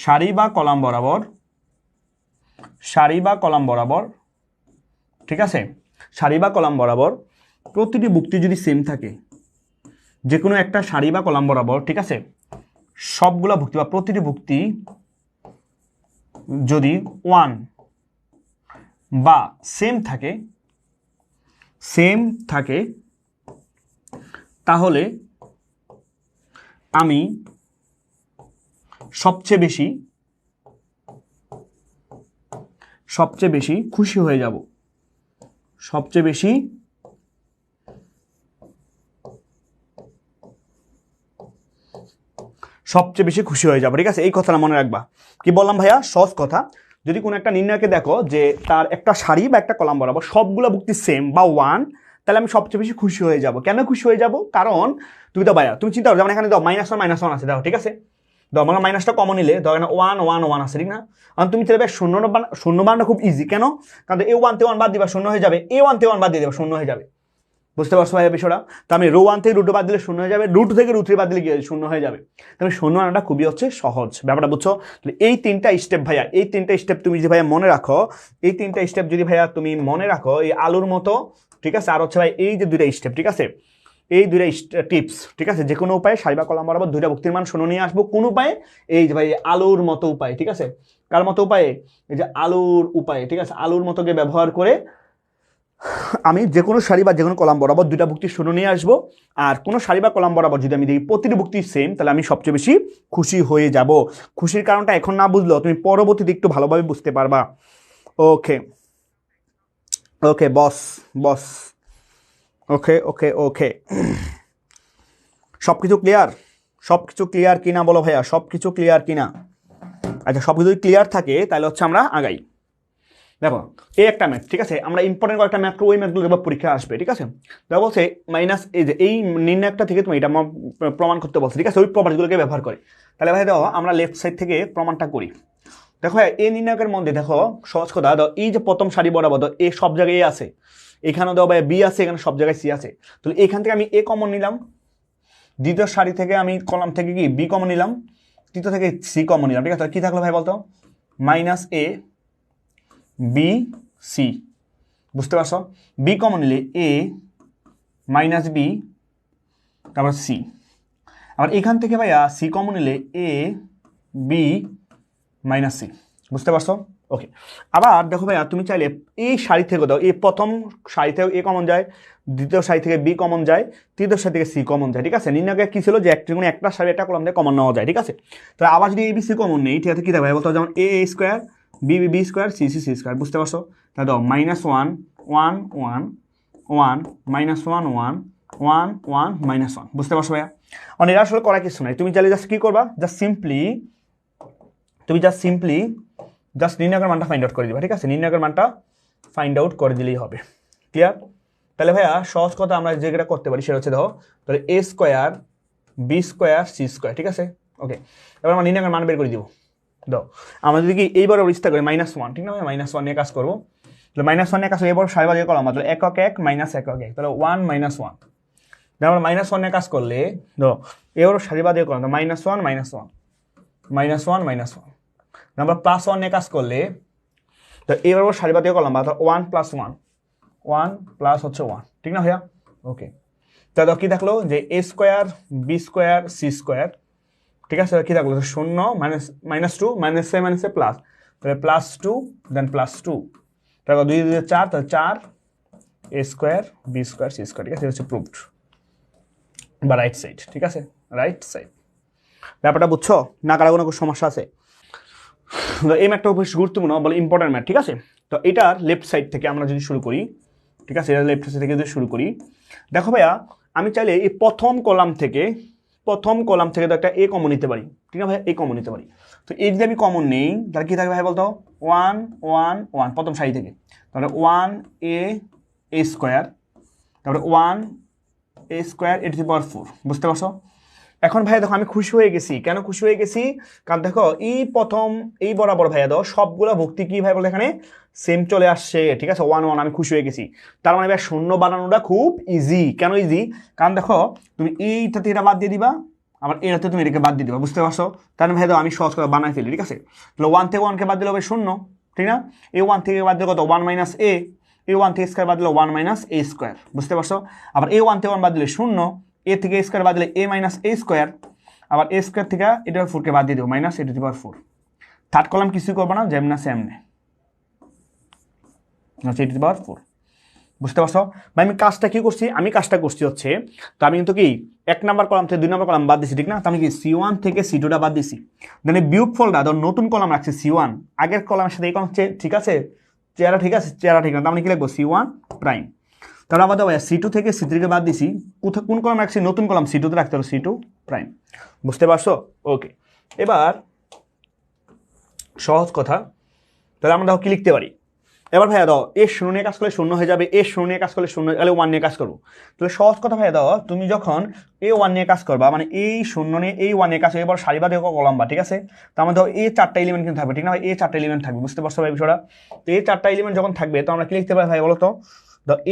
A: সারি বা কলাম বরাবর, সারি বা কলাম বরাবর, ঠিক আছে, সারি বা কলাম বরাবর প্রতিটি ভুক্তি যদি সেম থাকে, যে কোনো একটা সারি বা কলাম বরাবর, ঠিক আছে, সবগুলা ভুক্তি বা প্রতিটি ভুক্তি যদি 1 বা সেম থাকে তাহলে আমি সবচেয়ে বেশি খুশি হয়ে যাব, সবচেয়ে বেশি খুশি হয়ে যাব, ঠিক আছে, এই কথাটা মনে রাখবা। কি বললাম ভাইয়া, সহজ কথা, যদি কোনো একটা নির্ণয়কে দেখো যে তার একটা সারি বা একটা কলাম বরাবর সবগুলো ভুক্তি সেম বা 1, তাহলে আমি সবচেয়ে বেশি খুশি হয়ে যাব। কেন খুশি হয়ে যাব? কারণ তুমি তো ভাইয়া তুমি চিন্তা করো, যেমন এখানে দাও -1 আছে, দাও, ঠিক আছে, দাও, আমরা মাইনাসটা কমন নিলে দাও, এখানে 1 1 1 আছে, ঠিক না, কারণ তুমি চাইবে শূন্য বানানো খুব ইজি, কেন, কারণ এই 1 তে 1 বাদ দিবা শূন্য হয়ে যাবে, এই 1 তে 1 বাদ দিয়ে দেবা শূন্য হয়ে যাবে, বুঝতে পারছো ভাইয়া বিষয়টা? তো আমি রো 1 থেকে রুট বাদ দিলে শূন্য হয়ে যাবে, রুট থেকে রুট 3 বাদ দিলে কি শূন্য হয়ে যাবে, তবে শূন্য আনাটা খুবই হচ্ছে সহজ ব্যাপারটা, বুঝছো? এই 3টা স্টেপ ভাইয়া, এই 3টা স্টেপ তুমি যদি ভাইয়া মনে রাখো, এই 3টা স্টেপ যদি ভাইয়া তুমি মনে রাখো, এই আলুর মতো, ঠিক আছে, আর হচ্ছে ভাই এই যে 2টা স্টেপ, ঠিক আছে, এই 2টা টিপস, ঠিক আছে, যে কোনো উপায়ে সারি বা কলাম বরাবর দুইটা ভুক্তির মান শূন্য নিয়ে আসবো, কোন উপায়ে, এই যে ভাই আলুর মতো উপায়, ঠিক আছে, কার মতো উপায়ে, এই যে আলুর উপায়ে, ঠিক আছে, আলুর মতোকে ব্যবহার করে আমি যে কোনো সারি বা যে কোনো কলাম বরাবর দুইটা ভুক্তি শূন্য নিয়ে আসবো, আর কোনো সারি বা কলাম বরাবর যদি আমি দেখি প্রতিটি ভুক্তি সেম, তাহলে আমি সবচেয়ে বেশি খুশি হয়ে যাব। খুশির কারণটা এখন না বুঝলেও তুমি পরবর্তীতে একটু ভালোভাবে বুঝতে পারবা। ওকে ওকে বস, ওকে সবকিছু ক্লিয়ার কিনা বলো ভাইয়া, সবকিছু ক্লিয়ার কিনা? আচ্ছা, সবকিছু ক্লিয়ার থাকে তাহলে হচ্ছে আমরা আগাই। দেখো এই একটা ম্যাথ, ঠিক আছে, আমরা ইম্পর্টেন্ট কয়েকটা ম্যাথ, ওই ম্যাথগুলো পরীক্ষা আসবে, ঠিক আছে, দেখো বলছে মাইনাস, এই যে এই নির্ণয়টা থেকে তুমি এটা প্রমাণ করতে বলছে, ঠিক আছে, ওই প্রপার্টিগুলোকে ব্যবহার করে, তাহলে ভাই দেখো আমরা লেফট সাইড থেকে প্রমাণটা করি। দেখো এই নির্ণয়কের মধ্যে দেখো সহজ কথা, দাও এই যে প্রথম সারি বরাবর এ সব জায়গায় আছে, এখানেও দাও ভাই বি আছে, এখানে সব জায়গায় সি আছে, তাহলে এখান থেকে আমি এ কমন নিলাম, দ্বিতীয় সারি থেকে আমি কলাম থেকে কি বি কমন নিলাম, তৃতীয় থেকে সি কমন নিলাম, ঠিক আছে, কি থাকলো ভাই বলতো, মাইনাস এ বি সি, বুঝতে পারছো? বি কমন নিলে এ মাইনাস বি, তারপর সি, আবার এখান থেকে ভাইয়া সি কমন নিলে এ বি মাইনাস সি, বুঝতে পারছো? ওকে, আবার দেখো ভাইয়া তুমি চাইলে এই সারি থেকে দাও, এই প্রথম সারি থেকে এ কমন যায়, দ্বিতীয় সারি থেকে বি কমন যায়, তৃতীয় সারি থেকে সি কমন যায়, ঠিক আছে, নির্ণয়কে কি ছিল যে একটা সারি একটা কলম দিয়ে কমন নেওয়া যায়, ঠিক আছে, তো আবার যদি এ বি সি কমন নেই, ঠিক আছে, কি থাকবে বলতো, যেমন A square B B square C C square, বুঝতে পারছো? তাহলে দাও -1 1 1 1 -1 1 1 1 -1, বুঝতে পারছো ভাইয়া? অনেক এরা আসলে করা কিছু নাই, তুমি চাইলে জাস্ট কি করবা, জাস্ট সিম্পলি নির্ণয়কের মানটা ফাইন্ড আউট করে দিবা, ঠিক আছে, নির্ণয়কের মানটা ফাইন্ড আউট করে দিলেই হবে। ক্লিয়ার? তাহলে ভাইয়া সহজ কথা আমরা যেটা করতে পারি সেটা হচ্ছে দেখো, তাহলে A square B square C square, ঠিক আছে, ওকে, এবার আমরা নির্ণয়কের মান বের করে দিব। দাও আমরা যদি কি এইবার ইস্তা করি -1, ঠিক না, -1 নিয়ে কাজ করবো, তাহলে -1 নিয়ে কাজ করবো, এবার সারি বাজিয়ে করলাম, তাহলে একক 1 মাইনাস একক 1, তাহলে 1 - 1, আমরা -1 নিয়ে কাজ করলে দাও এবার সারি বাজিয়ে করলাম, -1 -1 -1 আমরা +1 নিয়ে কাজ করলে তো এবার সারি বাজিয়ে করলাম, তাহলে 1 + 1 1 প্লাস হচ্ছে 1, ঠিক না ভাইয়া? ওকে, তাহলে কি থাকলো যে a square B square C square, ঠিক আছে, কি থাকলো 0 মাইনাস 2 মাইনাসে প্লাস, তাহলে +2 দেন +2, তারপর 2 2 4, তাহলে 4 a square B square C square, ঠিক আছে, এটা হচ্ছে প্রুভড বা রাইট সাইড, ঠিক আছে, রাইট সাইড। ব্যাপারটা বুঝছো না? কারো কোনো সমস্যা আছে? তো এই ম্যাথটা বেশ গুরুত্বপূর্ণ, বলে ইম্পর্টেন্ট ম্যাথ, ঠিক আছে। তো এটার লেফট সাইড থেকে আমরা যদি শুরু করি, ঠিক আছে, এটা লেফট সাইড থেকে যদি শুরু করি, দেখো ভাইয়া আমি চাইলে এই প্রথম কলাম থেকে তো একটা এ কমন নিতে পারি, ঠিক আছে ভাইয়া, এ কমন নিতে পারি। তো এই যদি আমি কমন নেই তাহলে কি থাকবে ভাই বলতো? 1 1 1 প্রথম সারি থেকে, তাহলে 1 a স্কোয়ার, তারপরে 1 a square A to the power 4, বুঝতে পারছো? এখন ভাইয়া দেখো আমি খুশি হয়ে গেছি, কেন খুশি হয়ে গেছি? কারণ দেখো এই প্রথম এই বরাবর ভাইয়া দাও সবগুলো ভক্তি কি ভাই বলে এখানে সেম চলে আসছে, ঠিক আছে, 1 1, আমি খুশি হয়ে গেছি। তার মানে ভাই শূন্য বানানোটা খুব ইজি। কেন ইজি? কারণ দেখো তুমি এইটাতে এটা বাদ দিয়ে দিবা, আবার এটাতে তুমি এটাকে বাদ দিয়ে দিবা, বুঝতে পারছো? তার মানে ভাই দাও আমি সহজ করে বানাই ফেলি, ঠিক আছে। তাহলে 1 থেকে 1কে বাদ দিলে হবে 0, ঠিক না? এই 1 থেকে বাদ দিলে কত? 1 মাইনাস এ, এই 1 থেকে স্কোয়ার বাদ দিলে 1 মাইনাস এ স্কোয়ার, বুঝতে পারছো? আবার এই 1 থেকে 1 বাদ দিলে 0, এ থেকে স্কোয়ার বাদ দিলে এ মাইনাস এ স্কোয়ার, আবার এ স্কোয়ার থেকে এটা 4কে বাদ দিয়ে দেবো, minus A to the power 4। Third column কিছুই করবো না, যেমন আছে এমনি এ টু দি পাওয়ার 4, বুঝতে পারছো? ভাই আমি কাজটা কি করছি? আমি কাজটা করছি হচ্ছে, তো আমি কিন্তু কি 1 নাম্বার কলাম থেকে 2 নাম্বার কলাম বাদ দিছি, ঠিক না? তো আমি কি C1 থেকে C2টা বাদ দিছি, দেন বিয়োগ ফলটা ধর নতুন কলাম রাখছি C1, আগের কলামের সাথে এই কলাম ঠিক আছে, চেহারা ঠিক আছে, চেহারা ঠিক না, তার মানে কি লিখবো? C1 prime. তাহলে আবার ভাইয়া C2 থেকে C3কে বাদ দিছি, কোন কলাম রাখছি? নতুন কলাম C2তে রাখতে হবে C2 প্রাইম, বুঝতে পারছো? ওকে, এবার সহজ কথা, তাহলে আমরা দেখো কি লিখতে পারি। এবার ভাইয়া দাও এ 0 নিয়ে কাজ করলে 0 হয়ে যাবে, এ 0 নিয়ে কাজ করলে 0, তাহলে 1 নিয়ে কাজ করবো। তাহলে সহজ কথা ভাইয়া দাও, তুমি যখন এ 1 নিয়ে কাজ করবা, মানে এই 0 নিয়ে এই 1 নিয়ে কাজ করবে, এবার সারিবা দেখো কলাম্বা, ঠিক আছে। তো আমাদের এই 4টা এলিমেন্ট কিন্তু থাকবে, ঠিক না ভাই? এই 4টা এলিমেন্ট থাকবে, বুঝতে পারছো ভাই বিষয়টা? তো এই 4টা এলিমেন্ট যখন থাকবে তো আমরা কি লিখতে পারি ভাই বলো তো?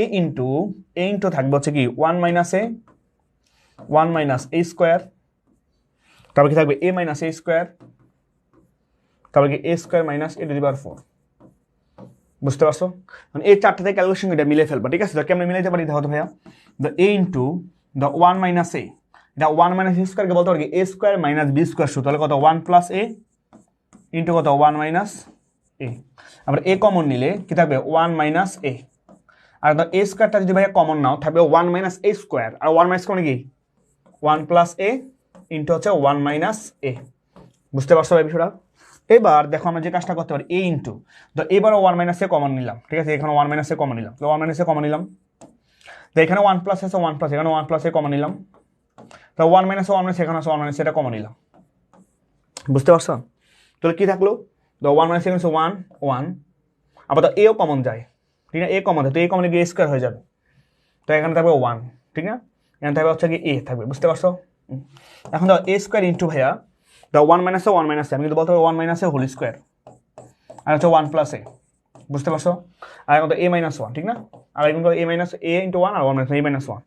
A: এ ইন্টু থাকবে হচ্ছে কি 1 মাইনাস এ স্কোয়ার, তারপর কি থাকবে এ মাইনাস এ স্কোয়ার, তারপর কি A square minus A to the power 4, বুঝতে পারছো? মানে এই 4টাতে ক্যালকুলেশন এটা মিলে ফেলবা, ঠিক আছে। তো কেমন মিলাইতে পারি দেখো তো ভাইয়া, এ ইন্টু 1 মাইনাস এ, এটা 1 মাইনাস এ স্কোয়ারকে বলতে পারি এ স্কোয়ার মাইনাস বি স্কোয়ার, তাহলে কত? 1 প্লাস এ ইন্টু কত? 1 মাইনাস এ। আবার এ কমন নিলে কি থাকবে? 1 মাইনাস এ, আর এ স্কোয়ারটা যদি ভাইয়া কমন নাও থাকবে 1 মাইনাস এ স্কোয়ার, আর 1 মাইনাস মানে কি 1 প্লাস এ ইন্টু হচ্ছে 1 মাইনাস এ, বুঝতে পারছো ভাই বিষয়টা? এবার দেখো আমরা যে কাজটা করতে পারি, এ ইন্টু এবারও 1 মাইনাস এ কমন নিলাম, ঠিক আছে, এখানে 1 মাইনাস এ কমন নিলাম, তো 1 মাইনাস এ কমন নিলাম, তো এখানে 1 প্লাস আছে 1 প্লাস, এখানে 1 প্লাস এ কমন নিলাম, তো 1 মাইনাস 1 মাইনাস এখানে আছে 1 মাইনাস এটা কমন নিলাম, বুঝতে পারছো? তাহলে কি থাকলো? 1 মাইনাস এখানে 1 1, আবার তো এও কমন যায়, ঠিক না? এ কমন যায়, তো এ কমন গিয়ে স্কোয়ার হয়ে যাবে, তো এখানে থাকবে 1, ঠিক না? এখানে থাকবে হচ্ছে কি এ থাকবে, বুঝতে পারছো? এখন দাও এ স্কোয়ার ইন্টু ভাইয়া 1 মাইনাসে 1 মাইনাসে, আমি কিন্তু বলতে পারবো 1 মাইনাসে হোল স্কোয়ার, আর হচ্ছে 1 প্লাস এ, বুঝতে পারছো? আর এখন তো এ মাইনাস 1, ঠিক না? আর এখন এ minus A into 1 R 1 minus A minus 1।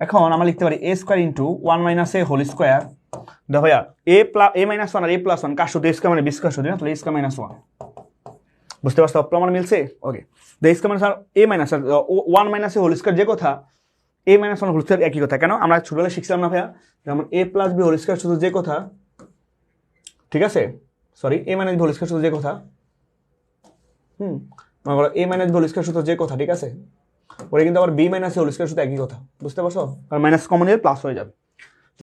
A: এখন আমরা লিখতে পারি এ square into 1 minus A whole square, দেখো ভাইয়া এ মাইনাস 1 আর এ প্লাস 1 কার সাথে স্কোয়ার মানে বি স্কোয়ার শুধু না, তাহলে এ স্কোয়ার মাইনাস 1, বুঝতে পারছো? প্রমাণ মিলছে? Okay, the square minus A minus 1 minus A whole square যে কথা, এ মাইনাস 1 হোল স্কোয়ার একই কথা, কেন? আমরা ছোটবেলায় শিখছিলাম না ভাইয়া, যেমন এ প্লাস বি হোল স্কোয়ার শুধু যে কথা, ঠিক আছে, সরি এ মাইনাস বি হোল স্কোয়ার শুধু যে কথা, মনে করো এ মাইনাস বি হোল স্কোয়ার শুধু যে কথা, ঠিক আছে, ওটা কিন্তু আবার বি মাইনাস হোল স্কোয়ার শুধু একই কথা, বুঝতে পারছো? আর মাইনাস কমন নিলে প্লাস হয়ে যাবে।